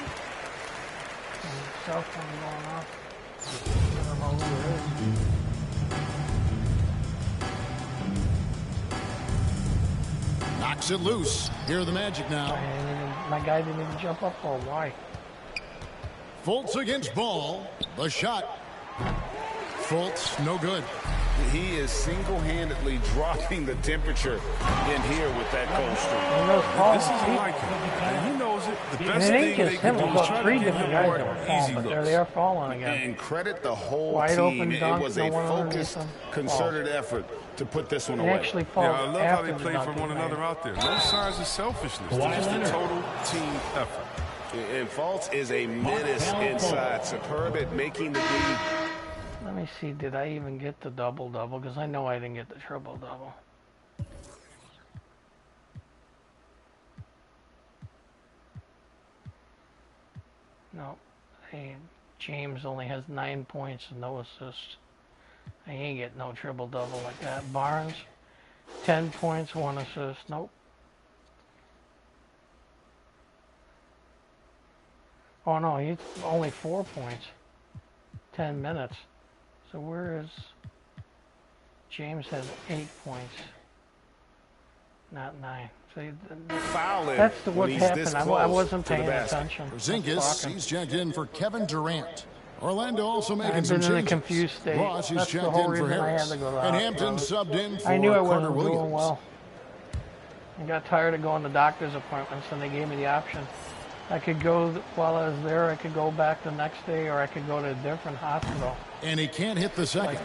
Cell phone going off. I don't know who it is. Knocks it loose. Here are the Magic now. My guy didn't even jump up for why. Fultz against Ball. The shot. Fultz, no good. He is single-handedly dropping the temperature in here with that cold streak. And those calls, This isn't like him. And he knows it. The and best it ain't thing they just can him. do It is was try about to 3 give different him guys more that were falling, easy but there looks. they are falling again. And credit the whole Wide team. open It dunk, was no a one underneath focused, them. concerted effort to put this one They away. actually fall Yeah, I love how after they the play for dunk one is another made. out there. No signs of selfishness. It's just a total team effort. And Fultz is a menace inside. Superb at making the D. Let me see, did I even get the double-double? Because I know I didn't get the triple-double. No. Hey, James only has 9 points and no assists. I ain't getting no triple-double like that. Barnes, 10 points, 1 assist. Nope. Oh, no, he's only 4 points. 10 minutes. So where is... James has 8 points. Not 9. So Fouling that's when what's he's happened. this I close wasn't to the paying basket. attention. Porzingis, Talking. he's checked in for Kevin Durant. Orlando also making I've some been in a changes. confused state. Ross is That's the checked whole in for reason I had Harris. to go to And the Hampton hospital. subbed in for I knew I Carter wasn't Williams. doing well. I got tired of going to doctor's appointments, and they gave me the option. I could go while I was there. I could go back the next day, or I could go to a different hospital. And he can't hit the second. Like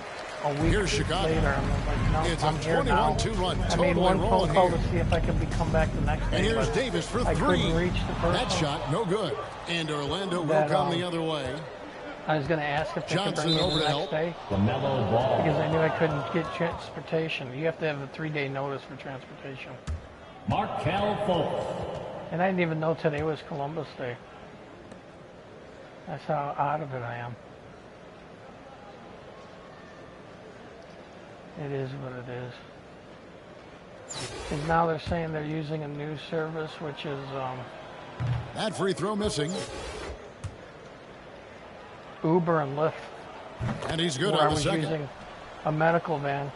a week Here's Chicago. later, and I'm like, no, It's a I'm here now. 21-2 run. I Totally made one phone rolling call here. to see if I could come back the next day. And here's but Davis for I three. couldn't reach the person. That shot, no good. And Orlando will That, come the other way. I was going to ask if they could Johnson bring me over the to next help. day LaMelo Ball. because I knew I couldn't get transportation. You have to have a 3-day notice for transportation. Markelle Fultz. And I didn't even know today was Columbus Day. That's how out of it I am. It is what it is. And now they're saying they're using a new service, which is That free throw missing. Uber and Lyft. And he's good Where I on the was second. using a medical van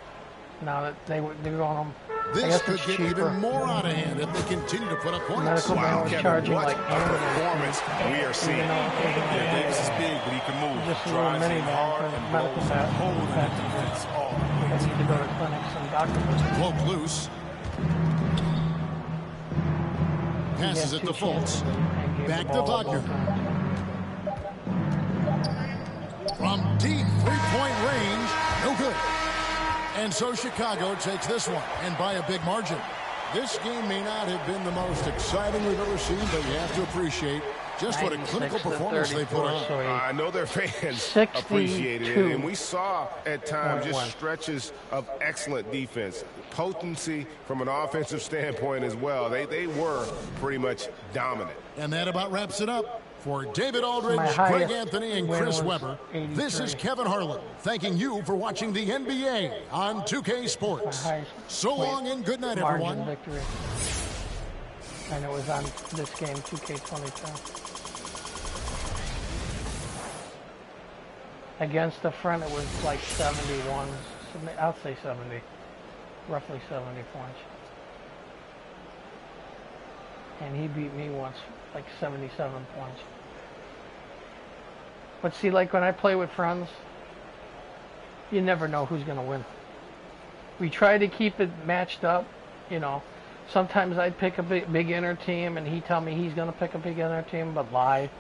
now that they're going home. This could get even more out of hand if they continue to put up points. Medical man was Kevin, charging what like a performance we are seeing. Yeah, Davis is big, but he can move. Just a little Drives mini in man hard for and medical blows a man. hole in the defense all the way. I need to go to clinics and doctors. Cloak loose. Passes it to Fultz. Back to Wagner. From deep three-point range, no good. And so Chicago takes this one, and by a big margin. This game may not have been the most exciting we've ever seen, but you have to appreciate just what a clinical performance they put on. I know their fans 62. appreciated it, and we saw at times just stretches of excellent defense. Potency from an offensive standpoint as well. They were pretty much dominant. And that about wraps it up. For David Aldridge, My Greg highest Anthony, and win Chris was Webber, this is 83. Kevin Harlan thanking you for watching the NBA on 2K Sports. So long and good night, Margin everyone. victory. And it was on this game, 2K22. Against the front, it was like 71. I'll say 70. Roughly 70 points. And he beat me once, like 77 points. But see, like when I play with friends, you never know who's going to win. We try to keep it matched up, you know. Sometimes I'd pick a big inner team, and he'd tell me he's going to pick a big inner team, but lie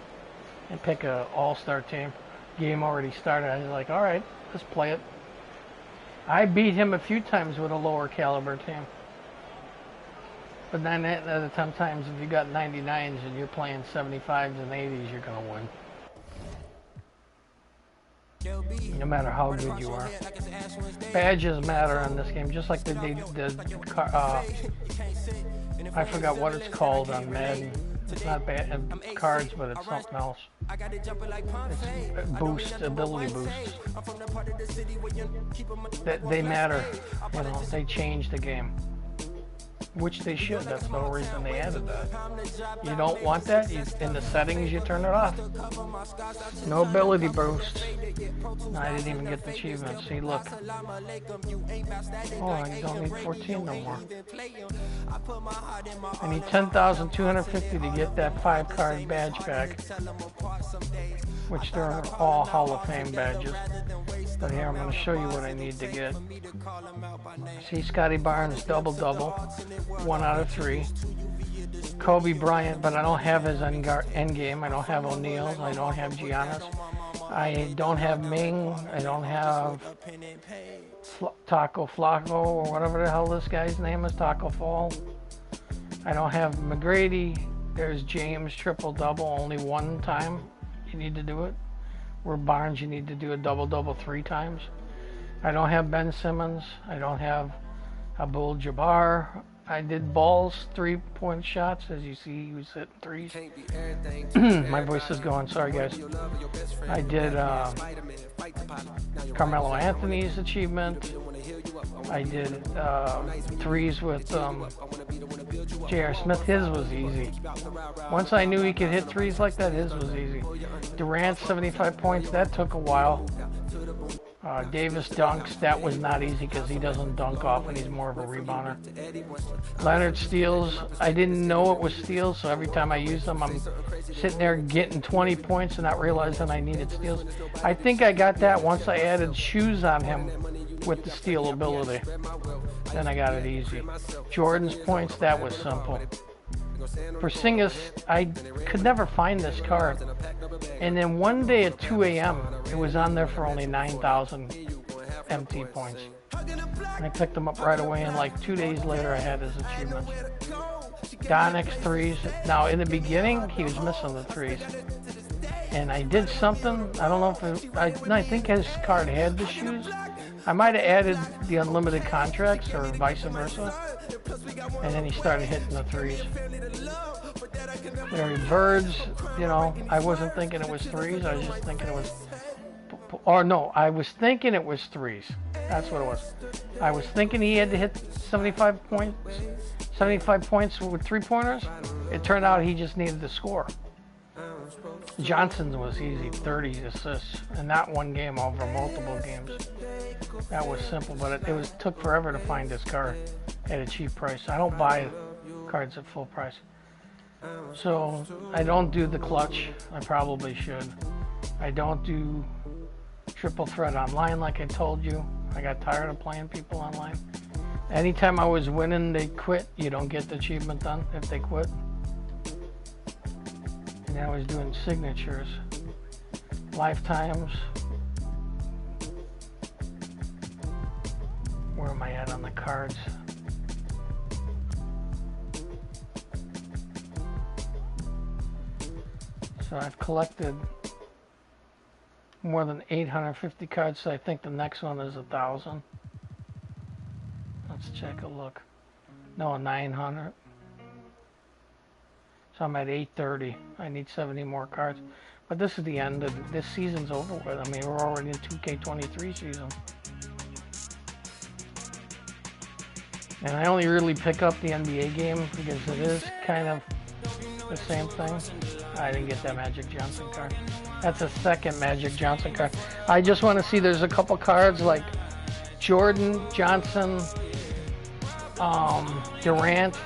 and pick a all-star team. Game already started. I was like, all right, let's play it. I beat him a few times with a lower caliber team. But then sometimes if you got 99s and you're playing 75s and 80s, you're going to win. No matter how good you are. Badges matter on this game, just like I forgot what it's called on Madden. It's not cards, but it's something else. It's boost, ability boosts. They matter, you know, they change the game. Which they should. That's the whole reason they added that. You don't want that? In the settings, you turn it off. No ability boost. No, I didn't even get the achievement. See, look. Oh, I don't need 14 no more. I need 10,250 to get that 5-card badge back. Which they're all Hall of Fame badges. But here, I'm going to show you what I need to get. See, Scotty Barnes, double-double. 1 out of 3. Kobe Bryant, but I don't have his end game. I don't have O'Neal. I don't have Giannis. I don't have Ming. I don't have Taco Flacco, or whatever the hell this guy's name is, Taco Fall. I don't have McGrady. There's James, triple-double, only 1 time you need to do it. Where Barnes, you need to do a double-double 3 times. I don't have Ben Simmons. I don't have Abdul Jabbar. I did Ball's 3-point shots. As you see, he was hitting 3s. My voice is going. Sorry, guys. I did Carmelo Anthony's achievement. I did 3s with J.R. Smith. His was easy. Once I knew he could hit 3s like that, his was easy. Durant, 75 points. That took a while. Davis dunks, that was not easy because he doesn't dunk often, he's more of a rebounder. Leonard steals, I didn't know it was steals, so every time I use them, I'm sitting there getting 20 points and not realizing I needed steals. I think I got that once I added shoes on him with the steal ability. Then I got it easy. Jordan's points, that was simple. Porzingis, I could never find this card. And then one day at 2 a.m., it was on there for only 9,000 empty points. And I picked them up right away, and like 2 days later, I had his achievements. Donic's 3s. Now, in the beginning, he was missing the 3s. And I did something, I don't know if I think his card had the shoes. I might have added the unlimited contracts or vice versa. And then he started hitting the 3s. Larry Birds, you know, I wasn't thinking it was 3s. I was just thinking it was, or no, I was thinking it was 3s. That's what it was. I was thinking he had to hit 75 points with 3-pointers. It turned out he just needed to score. Johnson's was easy, 30 assists, and not one game over multiple games. That was simple, but it took forever to find this card at a cheap price. I don't buy cards at full price. So I don't do the clutch. I probably should. I don't do triple threat online like I told you. I got tired of playing people online. Anytime I was winning, they quit. You don't get the achievement done if they quit. And I was doing signatures, lifetimes. Where am I at on the cards? So I've collected more than 850 cards, so I think the next one is 1,000. Let's check a look. No, 900. So I'm at 830. I need 70 more cards. But this is the end of this season's over with. I mean, we're already in 2K23 season. And I only really pick up the NBA game because it is kind of the same thing. I didn't get that Magic Johnson card. That's a second Magic Johnson card. I just want to see, there's a couple cards like Jordan, Johnson, Durant,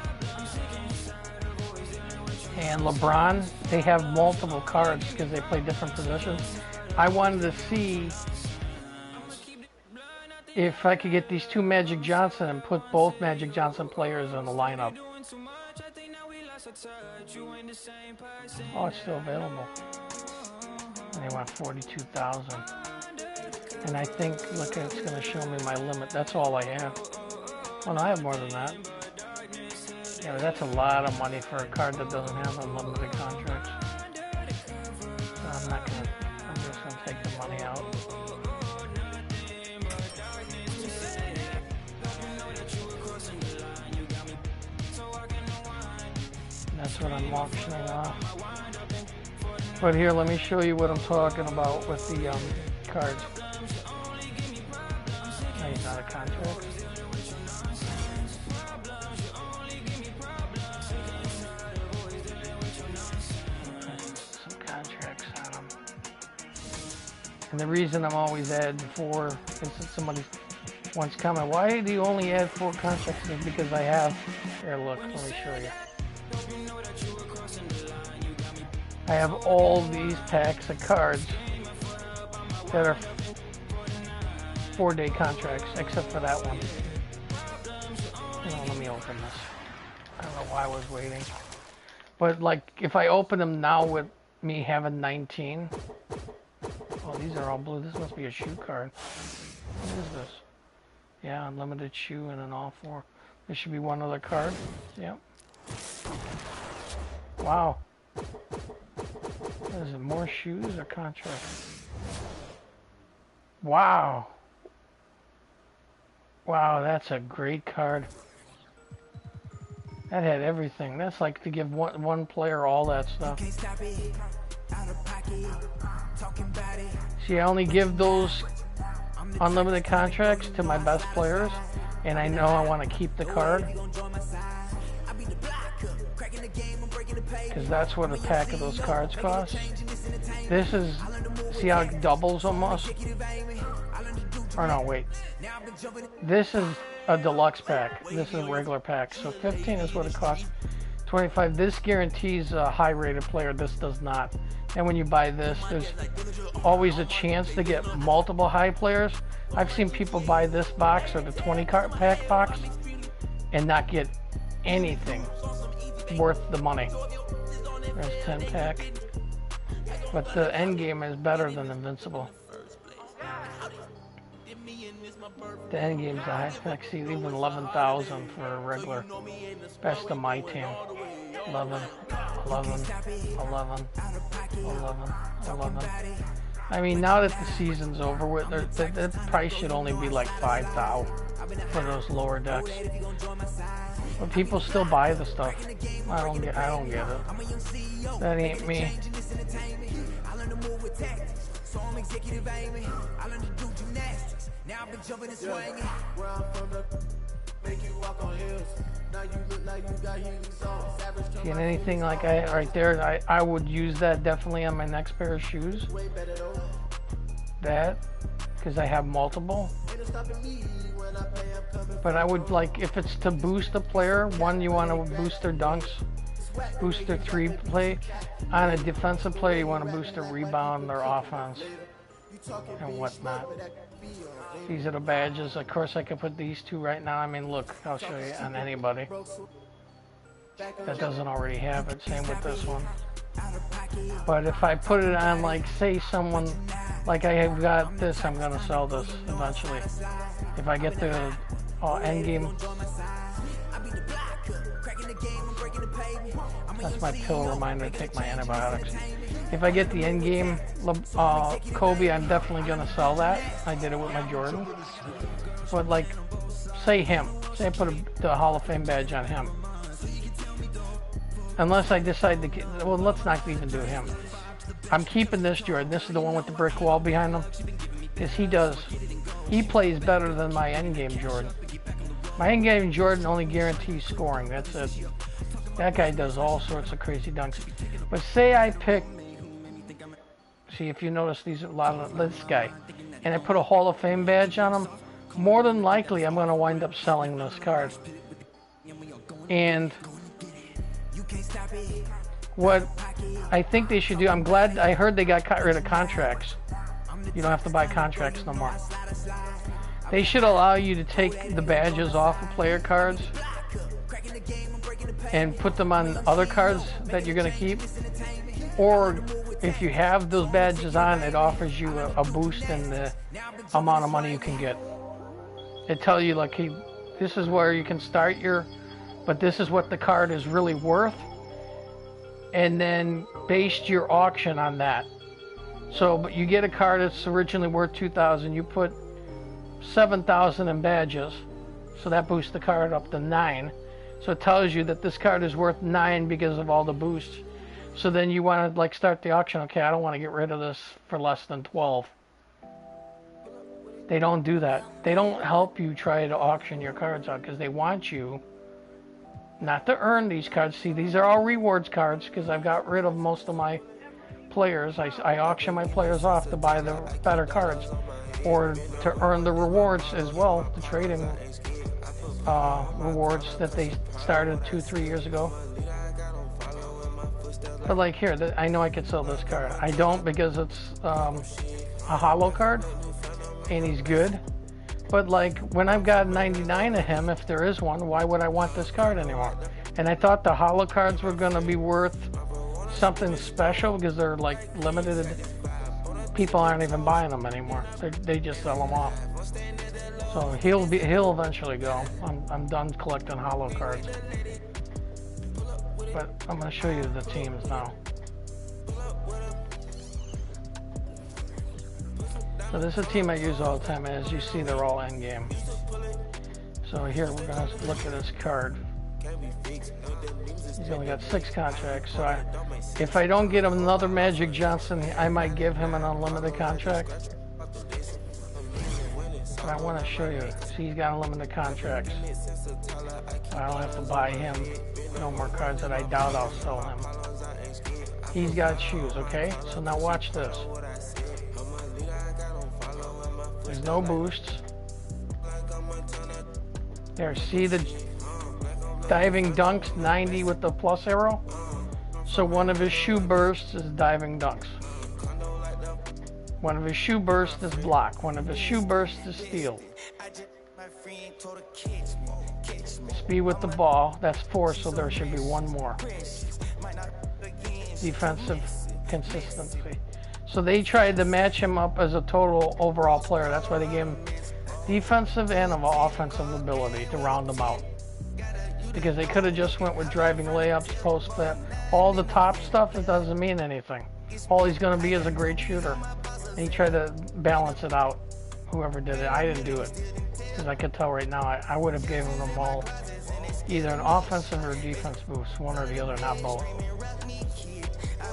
and LeBron. They have multiple cards because they play different positions. I wanted to see if I could get these two Magic Johnson and put both Magic Johnson players in the lineup. Oh, it's still available. And they want 42,000. And I think, look, it's going to show me my limit. That's all I have. Oh, no, I have more than that. Yeah, but that's a lot of money for a card that doesn't have unlimited contracts. So I'm just going to take the money out. That's what I'm auctioning off. But here, let me show you what I'm talking about with the cards. No, he's not a contract. Some contracts on them. And the reason I'm always adding 4 is that somebody once commented, why do you only add 4 contracts? Is because I have. Here, look, let me show you. I have all these packs of cards that are 4-day contracts, except for that one. Let me open this. I don't know why I was waiting. But, like, if I open them now with me having 19... Oh, these are all blue. This must be a shoe card. What is this? Yeah, unlimited shoe and an all 4. There should be one other card. Yep. Wow. Is it more shoes or contracts? Wow. Wow, that's a great card. That had everything. That's like to give one player all that stuff. See, I only give those unlimited contracts to my best players, and I know I want to keep the card. Because that's what a pack of those cards costs. This is, see how it doubles almost? Or no, wait. This is a deluxe pack. This is a regular pack. So 15 is what it costs. 25. This guarantees a high rated player. This does not. And when you buy this, there's always a chance to get multiple high players. I've seen people buy this box or the 20 card pack box and not get anything worth the money. There's 10 pack. But the end game is better than Invincible. The end game is the highest pack. See, even 11,000 for a regular. Best of my team. 11, 11, 11, 11, 11. I mean, now that the season's over with, the price should only be like 5,000 for those lower decks. But people still buy the stuff. I don't get it. That ain't me. See, and anything like right there, I would use that definitely on my next pair of shoes. That, because I have multiple. But I would like, if it's to boost a player, one, you want to boost their dunks, boost their three play. On a defensive player, you want to boost their rebound, their offense, and whatnot. These are the badges. Of course, I could put these two right now. I mean, look, I'll show you on anybody that doesn't already have it. Same with this one. But if I put it on, like, say someone, like I have got this, I'm going to sell this eventually. If I get the end game. That's my pill reminder to take my antibiotics. If I get the end game Kobe, I'm definitely going to sell that. I did it with my Jordan. But, like, say him. Say I put the Hall of Fame badge on him. Unless I decide to, well, let's not even do him. I'm keeping this Jordan. This is the one with the brick wall behind him. Because he plays better than my endgame Jordan. My endgame Jordan only guarantees scoring. That's it. That guy does all sorts of crazy dunks. But say I pick, see if you notice these, a lot of this guy, and I put a Hall of Fame badge on him, more than likely I'm going to wind up selling this card. And what I think they should do, I'm glad, I heard they got rid of contracts. You don't have to buy contracts no more. They should allow you to take the badges off of player cards and put them on other cards that you're going to keep. Or if you have those badges on, it offers you a boost in the amount of money you can get. It tells you, like, hey, this is where you can start your, but this is what the card is really worth. And then based your auction on that. So, but you get a card that's originally worth $2,000, you put $7,000 in badges, so that boosts the card up to $9,000. So it tells you that this card is worth $9,000 because of all the boosts. So then you want to, like, start the auction. Okay, I don't want to get rid of this for less than $12,000. They don't do that. They don't help you try to auction your cards out because they want you not to earn these cards. See, these are all rewards cards because I've got rid of most of my players. I auction my players off to buy the better cards or to earn the rewards as well, the trading rewards that they started 2-3 years ago. But like here, I know I could sell this card. I don't because it's a hollow card and he's good. But like when I've got 99 of him, if there is one, why would I want this card anymore? And I thought the hollow cards were going to be worth something special because they're like limited. People aren't even buying them anymore. They just sell them off. So he'll eventually go. I'm done collecting hollow cards. But I'm going to show you the teams now. So this is a team I use all the time, and as you see, they're all end game. So here we're going to look at his card. He's only got 6 contracts, so if I don't get him another Magic Johnson, I might give him an unlimited contract. But I want to show you. See, he's got unlimited contracts. I don't have to buy him no more cards that I doubt I'll sell him. He's got shoes, okay? So now watch this. There's no boosts. There, see the diving dunks, 90 with the plus arrow? So one of his shoe bursts is diving dunks. One of his shoe bursts is block. One of his shoe bursts is steal. Speed with the ball, that's 4, so there should be 1 more. Defensive consistency. So they tried to match him up as a total overall player. That's why they gave him defensive and offensive ability to round him out. Because they could have just went with driving layups, post that. All the top stuff, it doesn't mean anything. All he's going to be is a great shooter. And he tried to balance it out, whoever did it. I didn't do it. Because I could tell right now, I would have given them all either an offensive or defense boost, one or the other, not both.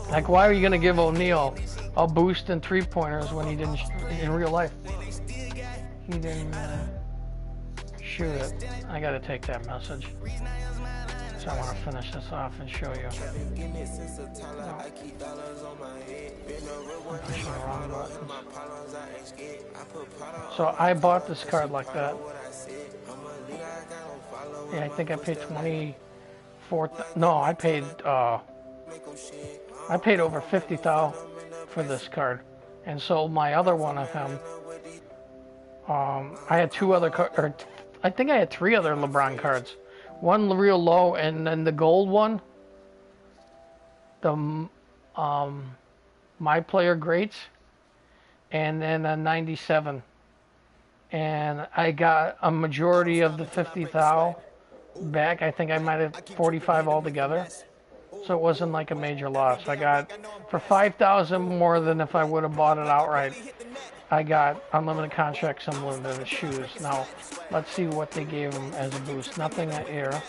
Like, why are you going to give O'Neal a boost in 3-pointers when he didn't, in real life? He didn't shoot it. I got to take that message. So I want to finish this off and show you. I'm pushing the wrong buttons. So I bought this card like that. Yeah, I think I paid 24. No, I paid over 50,000 for this card, and sold my other one of him. I had two other or I think I had three other LeBron cards. One real low, and then the gold one, the My Player Greats, and then a 97. And I got a majority of the 50,000 back. I think I might have 45 altogether. So it wasn't like a major loss. I got, for 5,000 more than if I would have bought it outright, I got unlimited contracts, unlimited shoes. Now, let's see what they gave him as a boost. Nothing at air.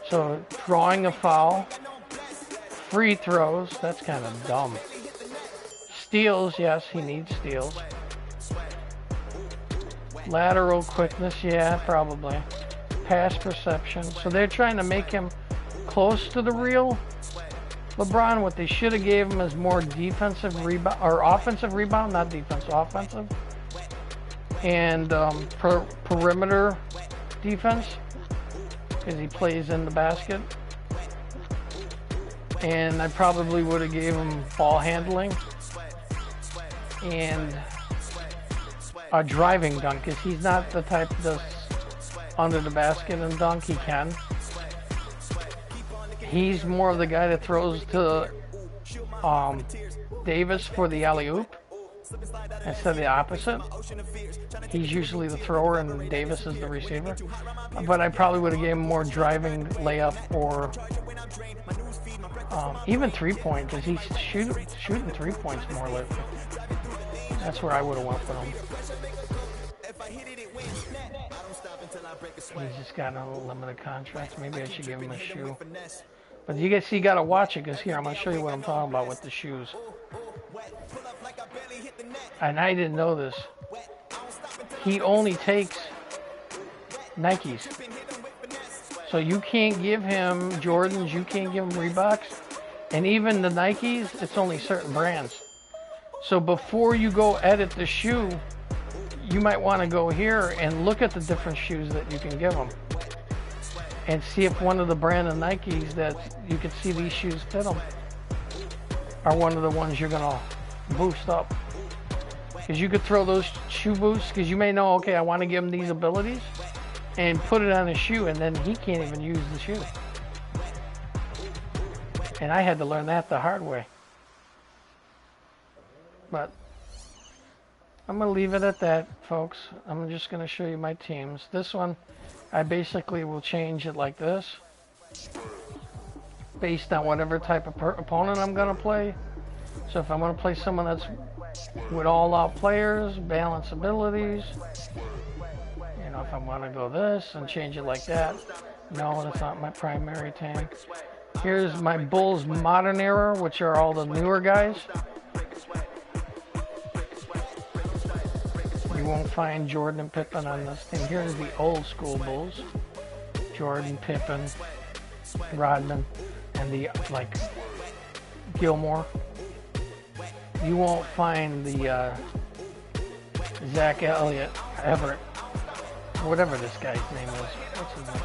So, drawing a foul. Free throws. That's kind of dumb. Steals. Yes, he needs steals. Lateral quickness. Yeah, probably. Pass perception. So, they're trying to make him close to the real LeBron. What they should have gave him is more defensive rebound, or offensive rebound, not defense, offensive, and perimeter defense, because he plays in the basket. And I probably would have gave him ball handling and a driving dunk, because he's not the type that does under the basket and dunk. He can. He's more of the guy that throws to Davis for the alley-oop instead of the opposite. He's usually the thrower and Davis is the receiver. But I probably would have given him more driving layup, or even three-point, because he's shooting 3 points more lately. That's where I would have went with him. He's just got unlimited contracts. Maybe I should give him a shoe. But you guys, you gotta watch it, because here, I'm gonna show you what I'm talking about with the shoes. And I didn't know this. He only takes Nikes. So you can't give him Jordans, you can't give him Reeboks. And even the Nikes, it's only certain brands. So before you go edit the shoe, you might want to go here and look at the different shoes that you can give them. And see if one of the brand of Nikes that you can see these shoes fit them are one of the ones you're going to boost up. Because you could throw those shoe boosts, because you may know, okay, I want to give him these abilities, and put it on his shoe, and then he can't even use the shoe. And I had to learn that the hard way. But I'm going to leave it at that, folks. I'm just going to show you my teams. This one, I basically will change it like this, based on whatever type of opponent I'm going to play. So if I'm going to play someone that's with all-out players, balanced abilities, you know, if I want to go this and change it like that. No, that's not my primary team. Here's my Bulls Modern Era, which are all the newer guys. You won't find Jordan and Pippen on this thing. Here's the old school Bulls. Jordan, Pippen, Rodman, and the, like, Gilmore. You won't find the Zach Elliott, Everett, whatever this guy's name is. What's his name?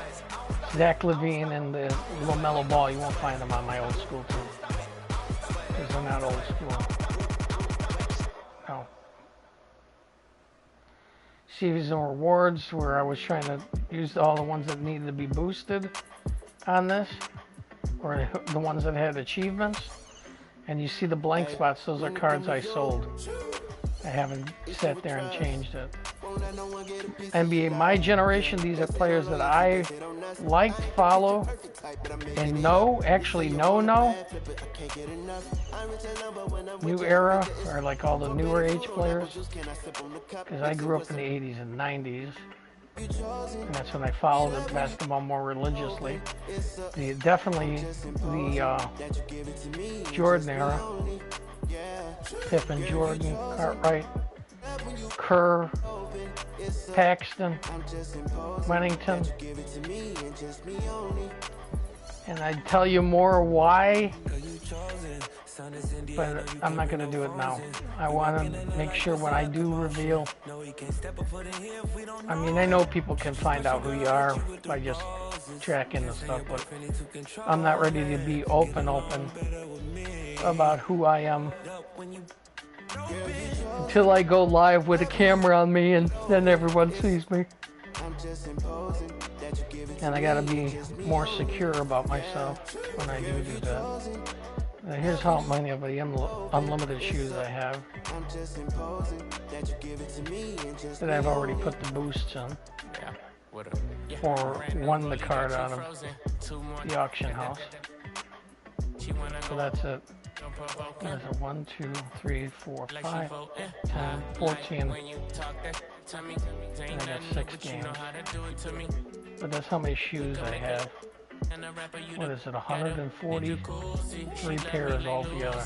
Zach Levine and the LaMelo Ball. You won't find them on my old school team, because they're not old school. No. Season rewards, where I was trying to use all the ones that needed to be boosted on this, or the ones that had achievements. And you see the blank spots, those are cards I sold. I haven't sat there and changed it. NBA My Generation, these are players that I like, follow, and know. Actually, know. New Era, or like all the newer age players. Because I grew up in the 80s and 90s. And that's when I followed the basketball more religiously. Definitely the Jordan era. Pippen, Jordan, Cartwright, Kerr, Paxton, Wennington, And I'd tell you more why, but I'm not going to do it now. I want to make sure when I do reveal, I mean, I know people can find out who you are by just tracking the stuff, but I'm not ready to be open about who I am until I go live with a camera on me and then everyone sees me. And I gotta be more secure about myself when I do that. Here's how many of the unlimited shoes I have that I've already put the boosts in, or won the card out of the auction house. So that's it. There's a 1, 2, 3, 4, 5, 10, 14. And I got 6 games. But that's how many shoes I have. What is it, 143 pairs altogether.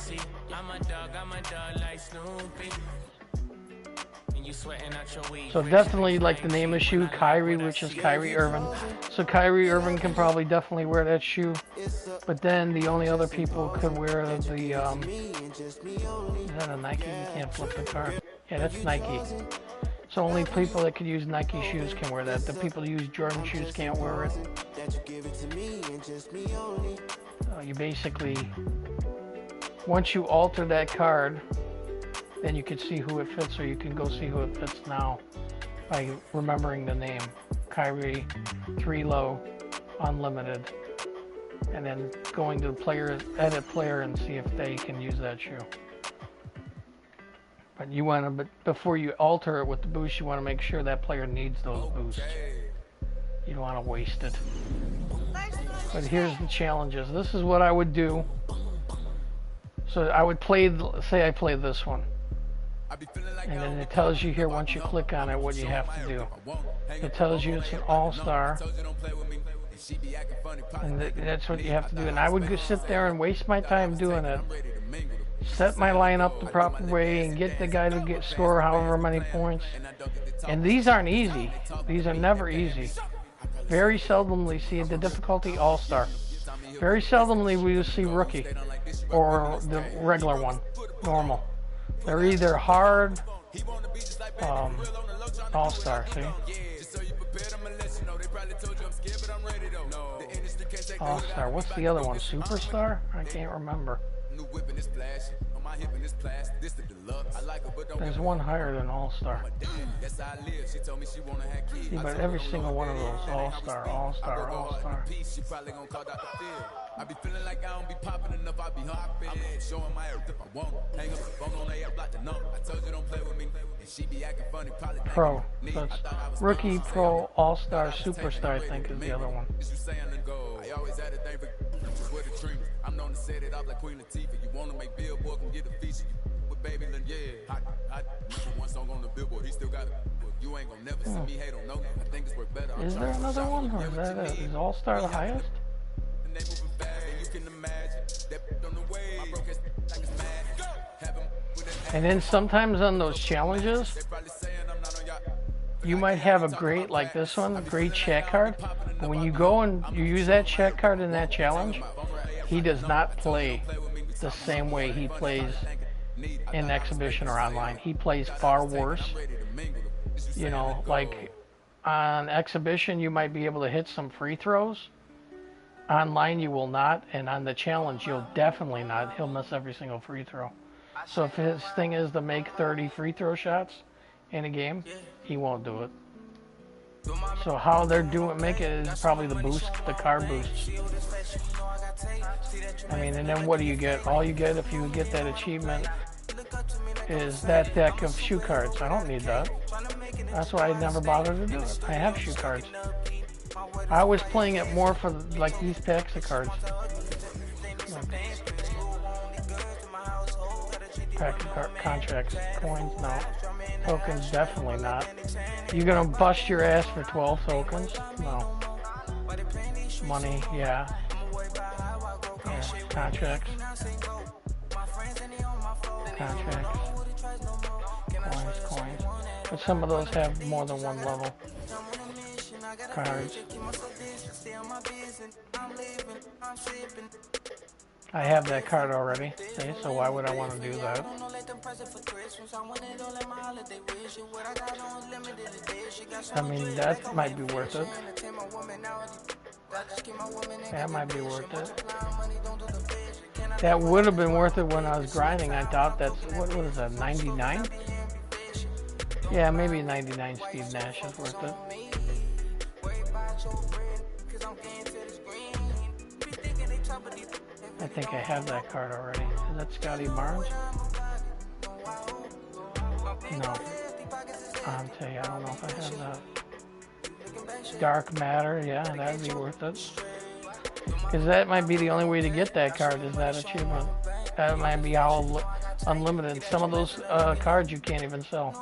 So definitely like the name of the shoe, Kyrie, which is Kyrie Irving. So Kyrie Irving can probably definitely wear that shoe. But then the only other people could wear the, is that a Nike? You can't flip the card. Yeah, that's Nike. So only people that could use Nike shoes can wear that. The people who use Jordan shoes can't wear it. You basically, once you alter that card, then you can see who it fits, or you can go see who it fits now by remembering the name. Kyrie, 3 low, unlimited. And then going to the player, edit player, and see if they can use that shoe. But you want to, but before you alter it with the boost, you want to make sure that player needs those boosts. You don't want to waste it. But here's the challenges. This is what I would do. So I would play, say I play this one. And then it tells you here, once you click on it, what you have to do. It tells you it's an all-star. And that's what you have to do. And I would go sit there and waste my time doing it. Set my line up the proper way and get the guy to score however many points. And these aren't easy. These are never easy. Very seldomly see the difficulty all-star. Very seldomly we will see rookie or the regular one, normal. They're either hard, all-star, see? All-star, what's the other one, superstar? I can't remember. There's one higher than all-star. See, but every single one of those, all-star, all-star, all-star. I be feeling like I don't be popping enough, I be hopping, showing my earth if I want. Hang up the phone on lay up like the number. I told you don't play with me, and she be acting funny, probably pro. So it's rookie, pro, all-star, superstar, I think is the other one. I always had a thing for the dream. I'm known to set it up like Queen Latifah. You want to make Billboard, can get a feature. With baby, then yeah, hot. Number 1 song on the Billboard, he still got it. You ain't gonna never see me hate on no. I think it's worth better. Is there another one, or is that it? Is all-star the highest? And then sometimes on those challenges, you might have a great, like this one, a great check card. But when you go and you use that check card in that challenge, he does not play the same way he plays in exhibition or online. He plays far worse. You know, like on exhibition, you might be able to hit some free throws. Online, you will not. And on the challenge, you'll definitely not. He'll miss every single free throw. So if his thing is to make 30 free throw shots in a game, he won't do it. So how they're make it is probably the boost, the card boosts. I mean, and then what do you get? All you get if you get that achievement is that deck of shoe cards. I don't need that. That's why I never bothered to do it. I have shoe cards. I was playing it more for like these packs of cards. Pack of contracts, coins, no. Tokens, definitely not. You gonna bust your ass for 12 tokens? No. Money, yeah. Contracts. Coins. But some of those have more than one level. Cards. I have that card already, see, so why would I want to do that? I mean, that might be worth it. That might be worth it. That would have been worth it when I was grinding. I thought that's, what is that, 99? Yeah, maybe 99 Steve Nash is worth it. I think I have that card already. Is that Scotty Barnes? No. I'll tell you, I don't know if I have that. Dark Matter, yeah, that'd be worth it. Because that might be the only way to get that card, is that achievement. That might be how unlimited. Some of those cards you can't even sell.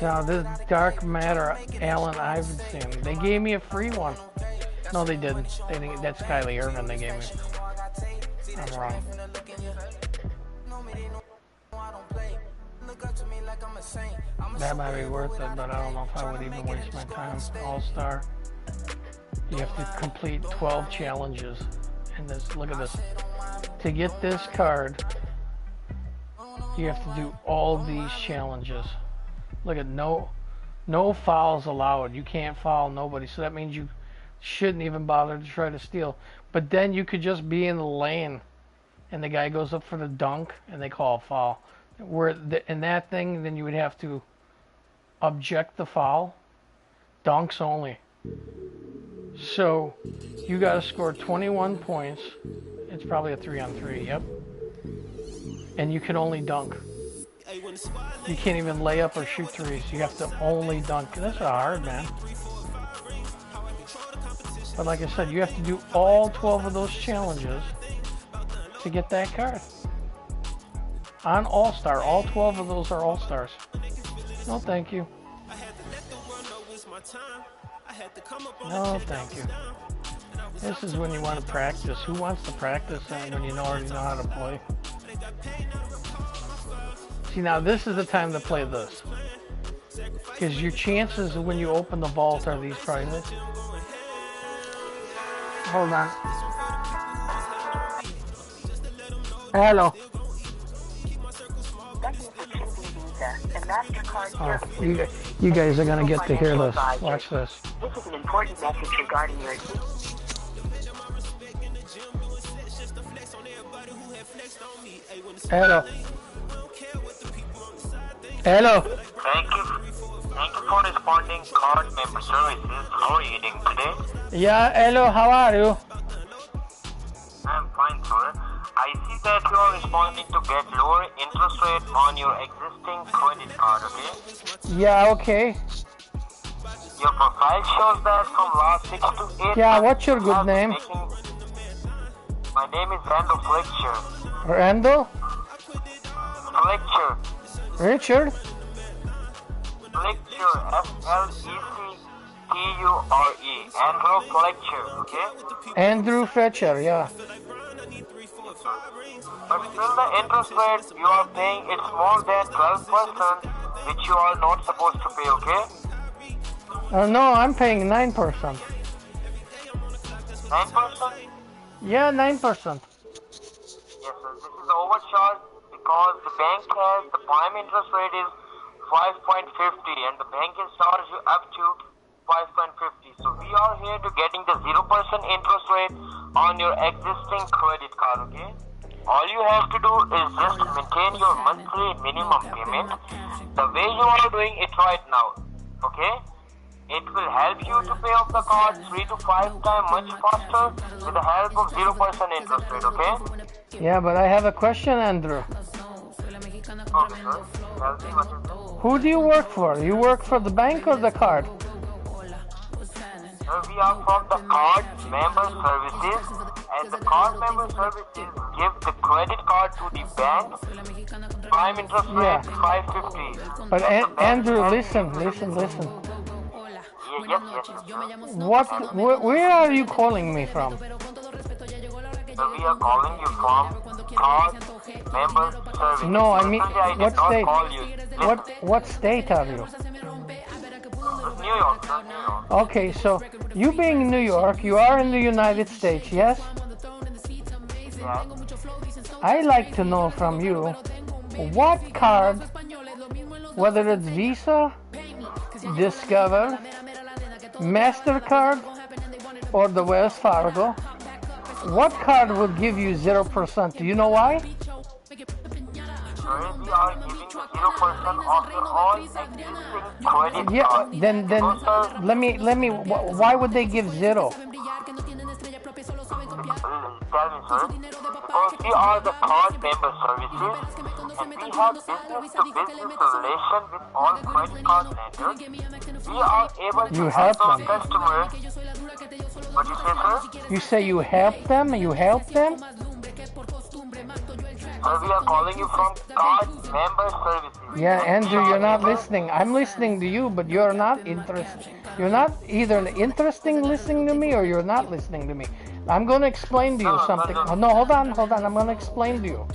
Now this Dark Matter, Allen Iverson, they gave me a free one. No, they didn't. They didn't. That's Kylie Irvin they gave me. I'm wrong. That might be worth it, but I don't know if I would even waste my time. All-Star. You have to complete 12 challenges. And this, look at this. To get this card, you have to do all these challenges. Look at no fouls allowed. You can't foul nobody. So that means you shouldn't even bother to try to steal. But then you could just be in the lane and the guy goes up for the dunk and they call a foul. Where in that thing, then you would have to object the foul. Dunks only. So you got to score 21 points. It's probably a 3-on-3, yep. And you can only dunk. You can't even lay up or shoot threes. You have to only dunk. That's hard, man. But like I said, you have to do all 12 of those challenges to get that card. On All-Star, all 12 of those are All-Stars. No, thank you. No, thank you. This is when you want to practice. Who wants to practice when you already know how to play? See, now this is the time to play this. Because your chances when you open the vault are these prizes. Hold on. Hello. Oh, you guys are going to get to hear this. Watch this. This is an important message regarding your... Hello. Hello. Thank you for responding card member services. How are you doing today? Yeah, hello, how are you? I'm fine, sir. I see that you are responding to get lower interest rate on your existing credit card, okay? Yeah, okay. Your profile shows that from last 6 to 8 Yeah, what's your good name? My name is Randall Fletcher. Randall? Fletcher. Richard? Fletcher, F-L-E-C-T-U-R-E. Andrew Fletcher, okay? Andrew Fletcher, yeah. But still the interest rate you are paying, it's more than 12%, which you are not supposed to pay, okay? No, I'm paying 9%. 9%? Yeah, 9%. Yes, sir. This is overcharged because the bank has the prime interest rate is 5.50 and the bank can charge you up to 5.50. So we are here to getting the 0% interest rate on your existing credit card, okay? All you have to do is just maintain your monthly minimum payment the way you are doing it right now, okay? It will help you to pay off the card 3 to 5 times much faster with the help of 0% interest rate, okay? Yeah, but I have a question, Andrew. Okay, sir. Who do you work for? You work for the bank or the card? We are from the card member services, and the card member services give the credit card to the bank. Prime interest rate 550. But Andrew, listen. Yes. Where are you calling me from? So we are calling you from card member services. No, I mean, what state? Call you. What state are you? New York, sir, New York. Okay, so you being in New York, you are in the United States, yes? Yeah. I like to know from you what card, whether it's Visa, Discover, MasterCard, or the Wells Fargo, what card would give you 0%? Do you know why? Sorry, we are giving 0% off your all existing credit Yeah, cards. then let me. Why would they give 0? Tell me, sir. Because we are the card member services and we have business-to-business relation with all credit card lenders. We are able to You help help our them. customers. What do you say, sir? You say you help them? You help them? Sir, we are calling you from card member services. Yeah, Andrew, you're not listening. I'm listening to you, but you're not interested. You're not either interesting listening to me or you're not listening to me. I'm going to explain to you something. Oh, no, hold on. I'm going to explain to you.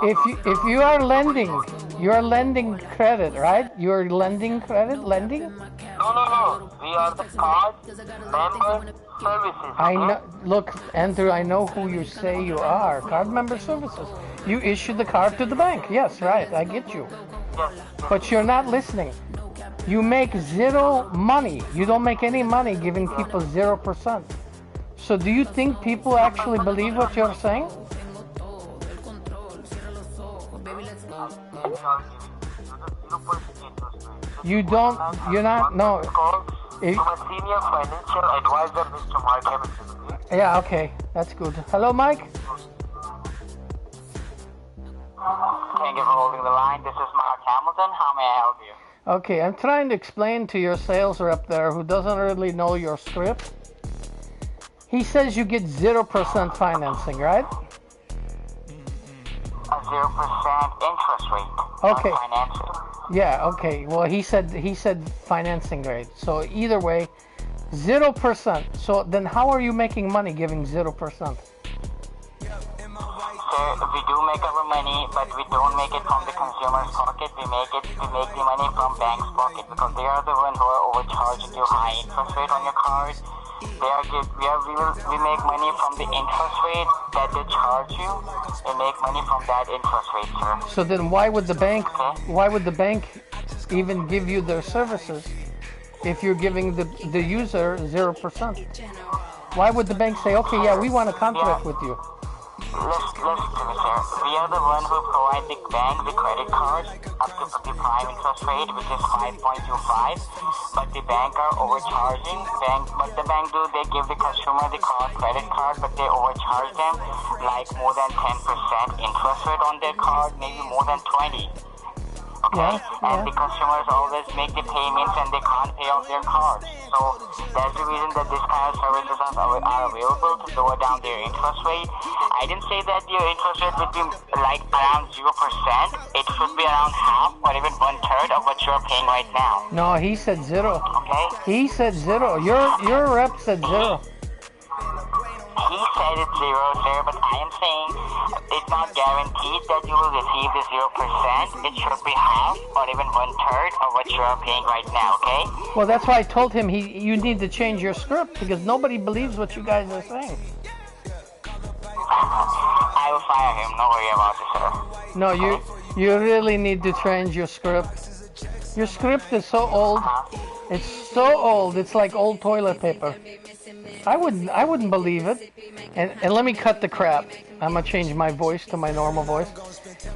If you are lending credit, right? You're lending credit, lending? No. We are the card member services. I know. Look, Andrew, I know who you say you are. Card member services. You issue the card to the bank. Yes, right. I get you. Yes. But you're not listening. You make 0 money. You don't make any money giving people 0%. So do you think people actually believe what you're saying? You don't, you're not, no. I'm a senior financial advisor, Mr. Mark Hamilton. Yeah, okay. That's good. Hello, Mike? Thank you for holding the line. This is Mark Hamilton. How may I help you? Okay, I'm trying to explain to your sales rep there who doesn't really know your script. He says you get 0% financing, right? A 0% interest rate. Okay. Financial. Yeah, okay. Well, he said financing rate. So either way, 0%. So then how are you making money giving 0%? Sir, we do make our money, but we don't make it from the consumer's pocket. We make the money from bank's pocket because they are the ones who are overcharging you high interest rate on your card. We make money from the interest rate that they charge you. We make money from that interest rate, sir. So then why would the bank even give you their services if you're giving the user 0%? Why would the bank say, okay, yeah, we want a contract with you? Listen to me, sir. We are the one who provide the bank the credit card up to the prime interest rate, which is 5.25. But the bank are overcharging. What the bank do, they give the consumer the credit card, but they overcharge them like more than 10% interest rate on their card, maybe more than 20. Okay? And the consumers always make the payments and they can't pay off their cards. So that's the reason that this kind of services are available to lower down their interest rate. I didn't say that your interest rate would be like around 0%. It should be around half or even 1/3 of what you're paying right now. No, he said 0. Okay? He said 0. Your rep said 0. He said it's 0, sir, but I am saying it's not guaranteed that you will receive the 0%. It should be half or even 1/3 of what you are paying right now, okay? Well, that's why I told him you need to change your script because nobody believes what you guys are saying. I will fire him. No worry about it, sir. No, you really need to change your script. Your script is so old. It's so old. It's like old toilet paper. I wouldn't believe it. And let me cut the crap. I'm gonna change my voice to my normal voice.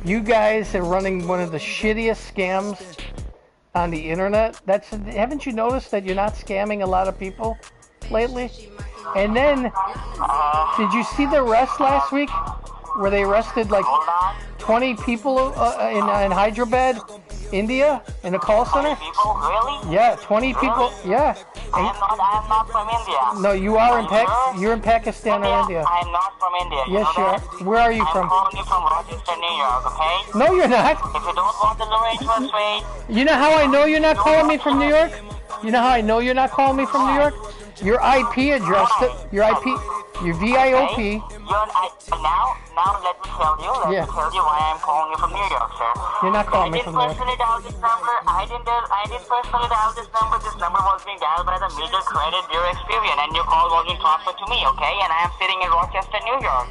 You guys are running one of the shittiest scams on the internet. Haven't you noticed that you're not scamming a lot of people lately? And then, did you see the arrest last week? Where they arrested like 20 people in Hyderabad, India, in a call center? 20 people? Really? Yeah, 20 people. Yeah. I am not from India. No, you are you're in Pakistan or India. I am not from India. Yes, you are. Where are you from? I'm calling you from Rochester, New York, okay? No, you're not. If you don't want the lower interest rate... You know how I know you're not calling me from New York? You know how I know you're not calling me from New York? Your IP address, your VIP, your VIOP. now let me tell you why I'm calling you from New York, sir. You're not calling me from there. I didn't personally dial this number. This number was being dialed by the Major Credit Bureau Experian, and your call was being transferred to me, okay? And I am sitting in Rochester, New York.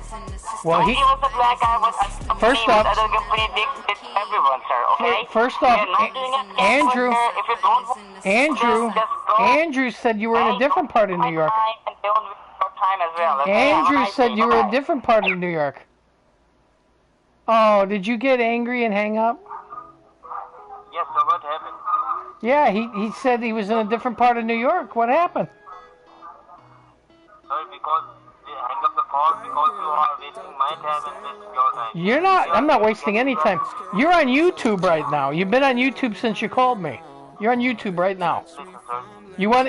Well, he was the black guy with first off, other company with everyone, sir, okay? First off, Andrew, if you don't want, Andrew said you were in a different part of New York. Time as well, okay? Andrew said you were in a different part of New York. Oh, did you get angry and hang up? Yes, so what happened? Yeah, he said he was in a different part of New York. What happened? Sorry, because they hang up the call because you are wasting my time and wasting your time. You're not. I'm not wasting any time. You're on YouTube right now. You've been on YouTube since you called me. You're on YouTube right now. You want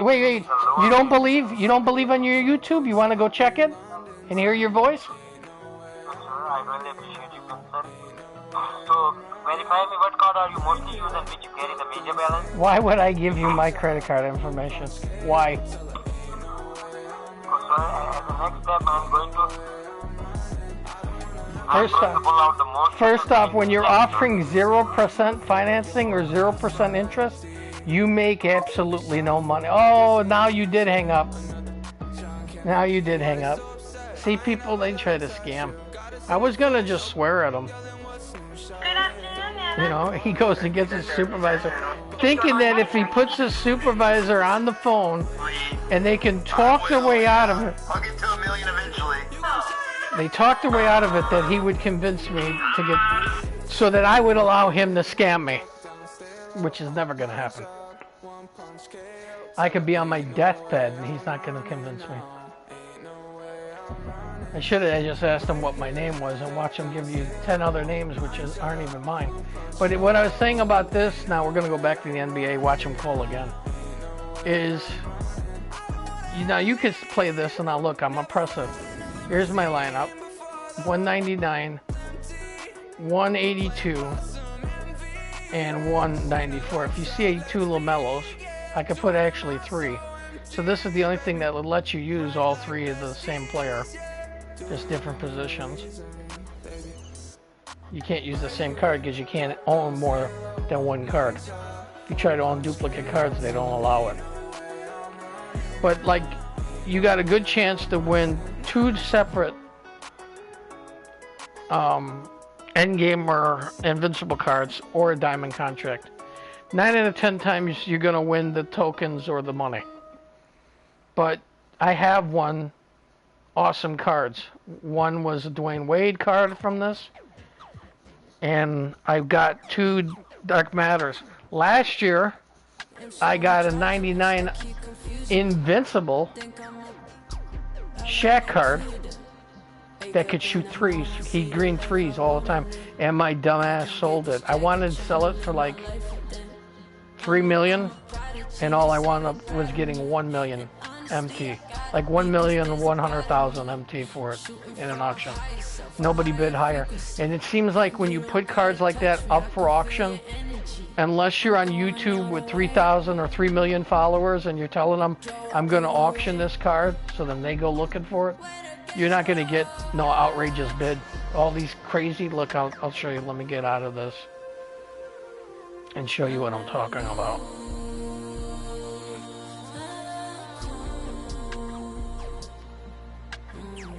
wait. You don't believe on your YouTube? You want to go check it and hear your voice? Sir, I really appreciate your concern. So, verify me, what card are you mostly using which you carry the major balance? Why would I give you my credit card information? Why? So, sir, as the next step, I'm going to First off, when you're offering 0% financing or 0% interest, you make absolutely no money. Oh, now you did hang up. Now you did hang up. See, people, they try to scam. I was going to just swear at him. Good afternoon, You know, he goes and gets his supervisor, thinking that if he puts his supervisor on the phone and they can talk their way out of it. I'll get to $1 million eventually. They talked their way out of it that he would convince me to get, so that I would allow him to scam me, which is never going to happen. I could be on my deathbed and he's not going to convince me. I should have just asked him what my name was and watch him give you 10 other names which aren't even mine. But what I was saying about this, now we're going to go back to the NBA, watch him call again, is, you could play this and now look, I'm oppressive. Here's my lineup: 199, 182, and 194. If you see 2 LaMelos, I could put actually 3. So this is the only thing that would let you use all 3 of the same player, just different positions. You can't use the same card because you can't own more than 1 card. If you try to own duplicate cards, they don't allow it. But like, you got a good chance to win 2 separate endgame or invincible cards or a diamond contract. 9 out of 10 times you're going to win the tokens or the money. But I have won awesome cards. One was a Dwayne Wade card from this, and I've got 2 Dark Matters. Last year, I got a 99 invincible Shaq card that could shoot threes. He green threes all the time, and my dumbass sold it. I wanted to sell it for like $3 million, and all I wound up was getting $1 million MT, like $1,100,000 MT for it in an auction. Nobody bid higher, and it seems like when you put cards like that up for auction, unless you're on YouTube with 3,000 or 3 million followers and you're telling them, I'm going to auction this card, so then they go looking for it, you're not going to get no outrageous bid. All these crazy, look, I'll show you. Let me get out of this and show you what I'm talking about.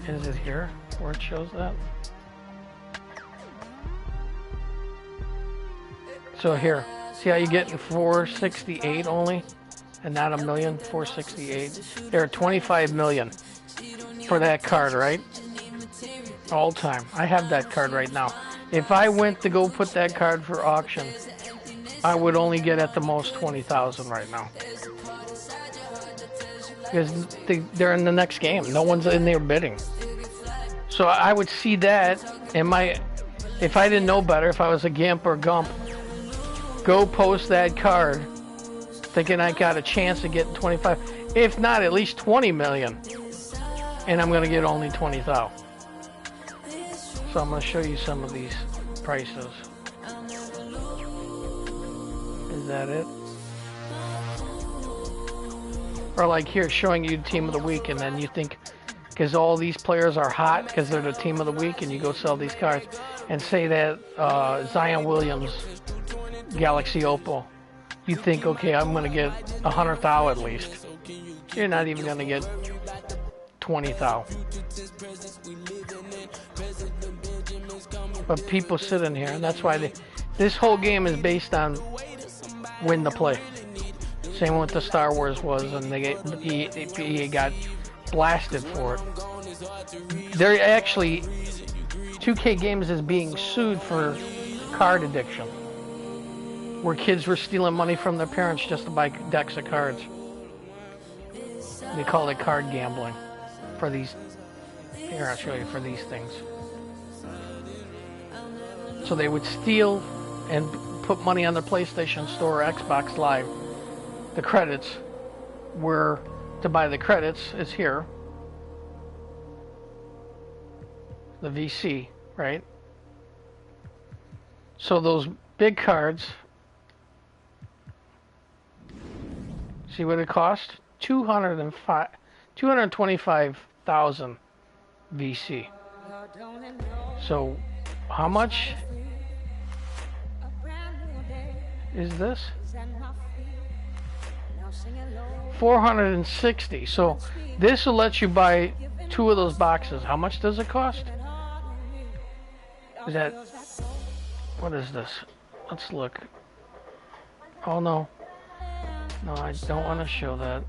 Is it here where it shows that? So here, see how you get 468 only, and not $1 million, 468. There are 25 million for that card, right? All time. I have that card right now. If I went to go put that card for auction, I would only get at the most 20,000 right now. Because they're in the next game. No one's in there bidding. So I would see that, and if I didn't know better, if I was a Gimp or Gump, go post that card thinking I got a chance of getting 25, if not at least 20 million, and I'm going to get only 20,000. So I'm going to show you some of these prices. Is that it? Or like here, showing you team of the week, and then you think, because all these players are hot because they're the team of the week, and you go sell these cards, and say that Zion Williams, Galaxy Opal, you think, okay, I'm going to get 100 thou at least. You're not even going to get 20 thou. But people sit in here, and that's why this whole game is based on win the play. Same with the Star Wars was, and he got blasted for it. They're actually, 2K Games is being sued for card addiction, where kids were stealing money from their parents just to buy decks of cards. They call it card gambling for these. Here, I'll show you, for these things. So they would steal and put money on their PlayStation Store or Xbox Live. The credits were, to buy the credits is here. The VC, right? So those big cards, see what it cost? 225,000 VC. So how much is this? 460. So this will let you buy 2 of those boxes. How much does it cost? Is that, what is this? Let's look. Oh no. No, I don't want to show that.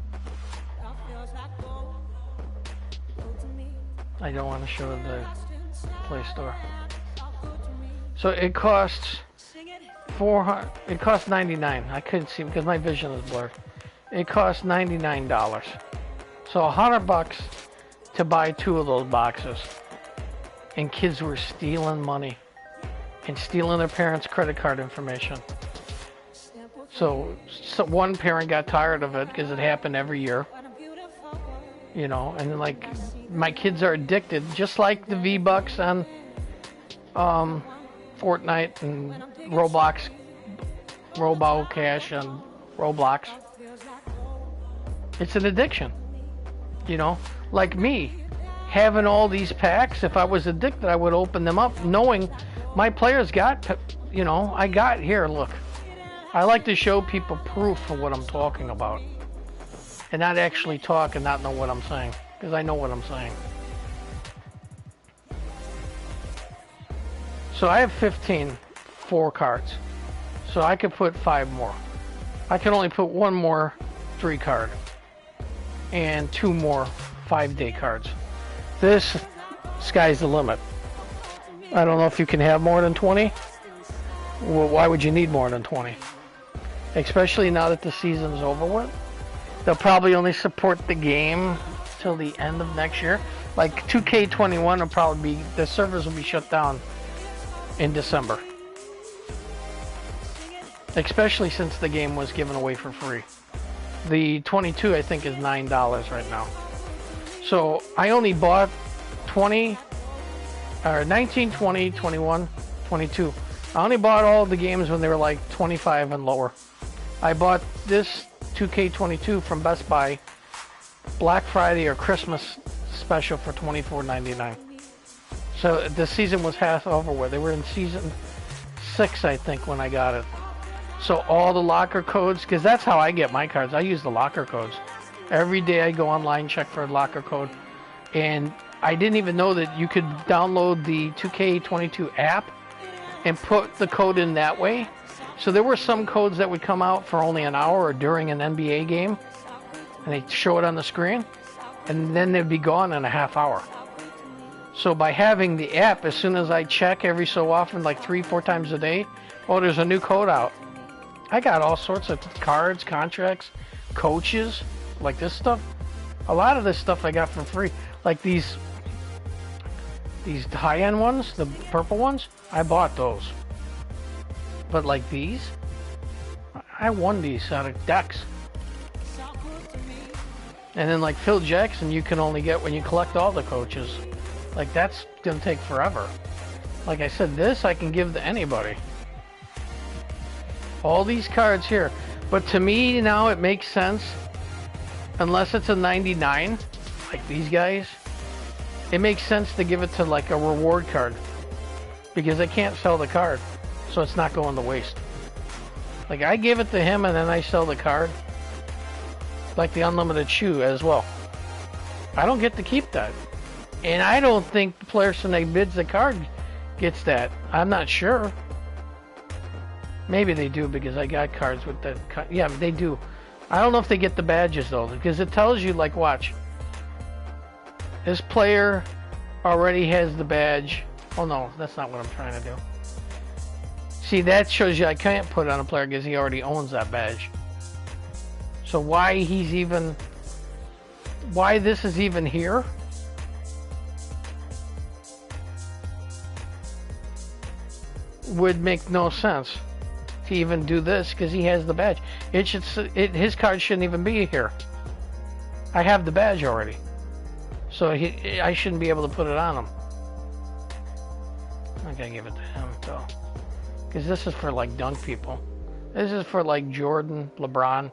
I don't want to show the Play Store. So it costs 400. It costs $99. I couldn't see because my vision is blurred. It costs $99. So $100 to buy 2 of those boxes. And kids were stealing money and stealing their parents' credit card information. So one parent got tired of it because it happened every year. You know, and like, my kids are addicted, just like the V-Bucks on Fortnite and Roblox, Robo Cash and Roblox. It's an addiction. You know, like me, having all these packs, if I was addicted, I would open them up knowing my players got, you know, I got here, look. I like to show people proof of what I'm talking about. And not actually talk and not know what I'm saying. Because I know what I'm saying. So I have 4 cards. So I could put 5 more. I can only put 1 more 3 card. And 2 more 5-day cards. This, sky's the limit. I don't know if you can have more than 20. Well, why would you need more than 20? Especially now that the season's over with. They'll probably only support the game till the end of next year. Like 2K21 will probably be, the servers will be shut down in December. Especially since the game was given away for free. The 22 I think is $9 right now. So I only bought 19, 20, 21, 22. I only bought all the games when they were like 25 and lower. I bought this 2K22 from Best Buy Black Friday or Christmas special for $24.99. So the season was half over with. They were in season 6, I think, when I got it. So all the locker codes, because that's how I get my cards. I use the locker codes. Every day I go online, check for a locker code. And I didn't even know that you could download the 2K22 app and put the code in that way. So there were some codes that would come out for only an hour or during an NBA game, and they'd show it on the screen, and then they'd be gone in a half hour. So by having the app, as soon as I check every so often, like 3-4 times a day, oh, there's a new code out. I got all sorts of cards, contracts, coaches, like this stuff. A lot of this stuff I got for free. Like these high-end ones, the purple ones, I bought those. But like these, I won these out of decks. And then like Phil Jackson, you can only get when you collect all the coaches. Like that's gonna take forever. Like I said, this I can give to anybody. All these cards here. But to me now it makes sense, unless it's a 99, like these guys, it makes sense to give it to like a reward card because I can't sell the card, so it's not going to waste. Like I give it to him and then I sell the card, like the unlimited shoe as well. I don't get to keep that, and I don't think the player that bids the card gets that. I'm not sure. Maybe they do because I got cards with that. Yeah, they do. I don't know if they get the badges though, because it tells you like, watch. This player already has the badge. Oh no, that's not what I'm trying to do. See, that shows you I can't put it on a player because he already owns that badge. So why this is even here? Would make no sense to even do this because he has the badge. His card shouldn't even be here. I have the badge already. So I shouldn't be able to put it on him. I'm gonna give it to him though, because this is for like dunk people. This is for like Jordan, LeBron.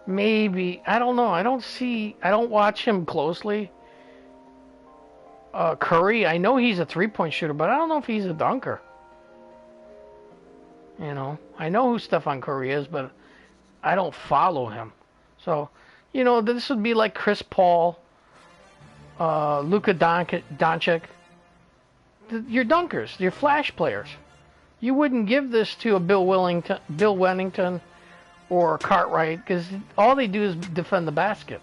Maybe, I don't know. I don't watch him closely. Curry, I know he's a three-point shooter, but I don't know if he's a dunker. You know, I know who Stephen Curry is, but I don't follow him. So, you know, this would be like Chris Paul, Luka Doncic. Your dunkers, your flash players. You wouldn't give this to a Bill Wennington, or Cartwright, because all they do is defend the basket.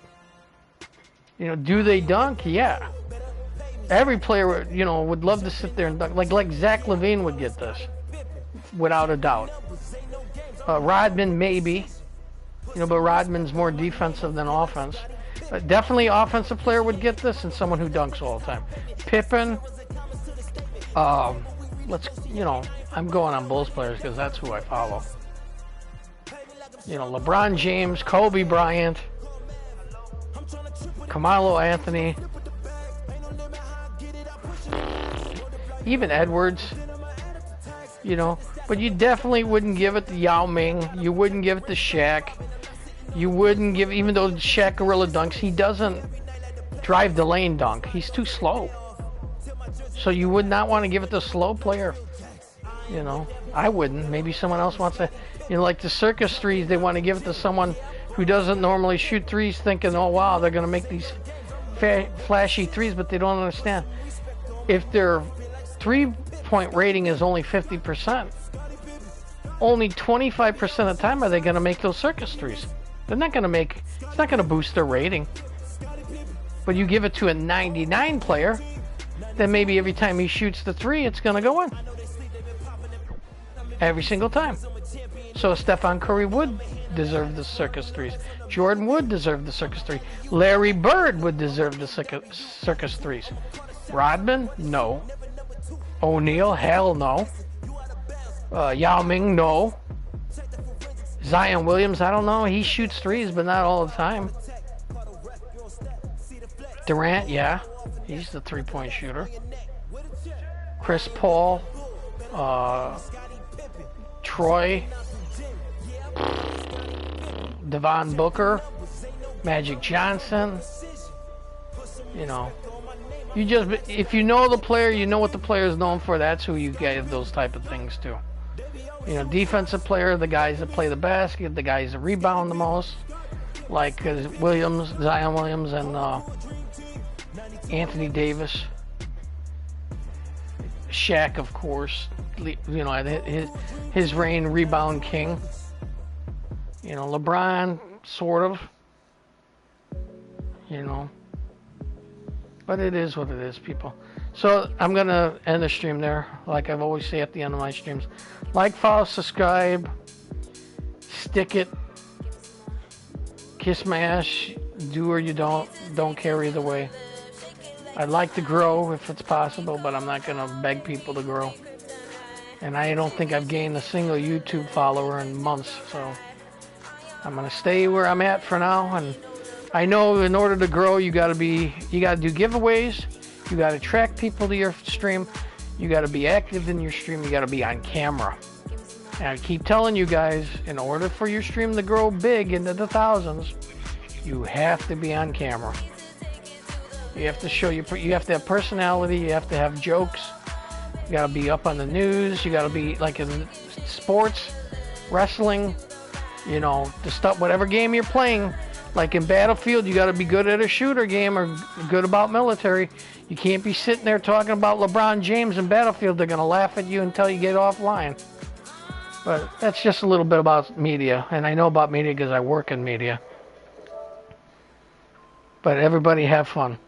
You know, do they dunk? Yeah. Every player, you know, would love to sit there and dunk. Like Zach LaVine would get this, without a doubt. Rodman, maybe. You know, but Rodman's more defensive than offense. Definitely offensive player would get this, and someone who dunks all the time. Pippen. You know, I'm going on Bulls players because that's who I follow. You know, LeBron James, Kobe Bryant, Carmelo Anthony, even Edwards, you know, but you definitely wouldn't give it to Yao Ming. You wouldn't give it to Shaq. You wouldn't give, even though Shaq Gorilla dunks, he doesn't drive the lane dunk. He's too slow. So you would not want to give it to a slow player. You know, I wouldn't. Maybe someone else wants to, you know, like the circus threes, they want to give it to someone who doesn't normally shoot threes thinking, oh wow, they're going to make these flashy threes, but they don't understand. If their 3-point rating is only 50%, only 25% of the time are they going to make those circus threes. They're not going to make, it's not going to boost their rating. But you give it to a 99 player, then maybe every time he shoots the three, it's going to go in. Every single time. So Stephen Curry would deserve the circus threes. Jordan would deserve the circus three. Larry Bird would deserve the circus threes. Rodman? No. O'Neal? Hell no. Yao Ming? No. Zion Williams? I don't know. He shoots threes, but not all the time. Durant? Yeah. He's the three-point shooter. Chris Paul? Troy, Devin Booker, Magic Johnson. You know, you just, if you know the player, you know what the player is known for. That's who you give those type of things to. You know, defensive player, the guys that play the basket, the guys that rebound the most, like Zion Williams, and Anthony Davis. Shaq, of course. You know, his reign, rebound king. You know, LeBron, sort of. You know. But it is what it is, people. So I'm going to end the stream there, like I've always say at the end of my streams. Like, follow, subscribe, stick it, kiss my ass, do or you don't care either way. I'd like to grow if it's possible, but I'm not going to beg people to grow. And I don't think I've gained a single YouTube follower in months, so I'm going to stay where I'm at for now. And I know in order to grow, you got to do giveaways, you got to attract people to your stream, you got to be active in your stream, you got to be on camera. And I keep telling you guys, in order for your stream to grow big into the thousands, You have to be on camera. You have to show you have to have personality. You have to have jokes. You got to be up on the news. You got to be like in sports, wrestling, you know, the stuff, whatever game you're playing. Like in Battlefield, you got to be good at a shooter game or good about military. You can't be sitting there talking about LeBron James in Battlefield. They're going to laugh at you until you get offline. But that's just a little bit about media. And I know about media because I work in media. But everybody have fun.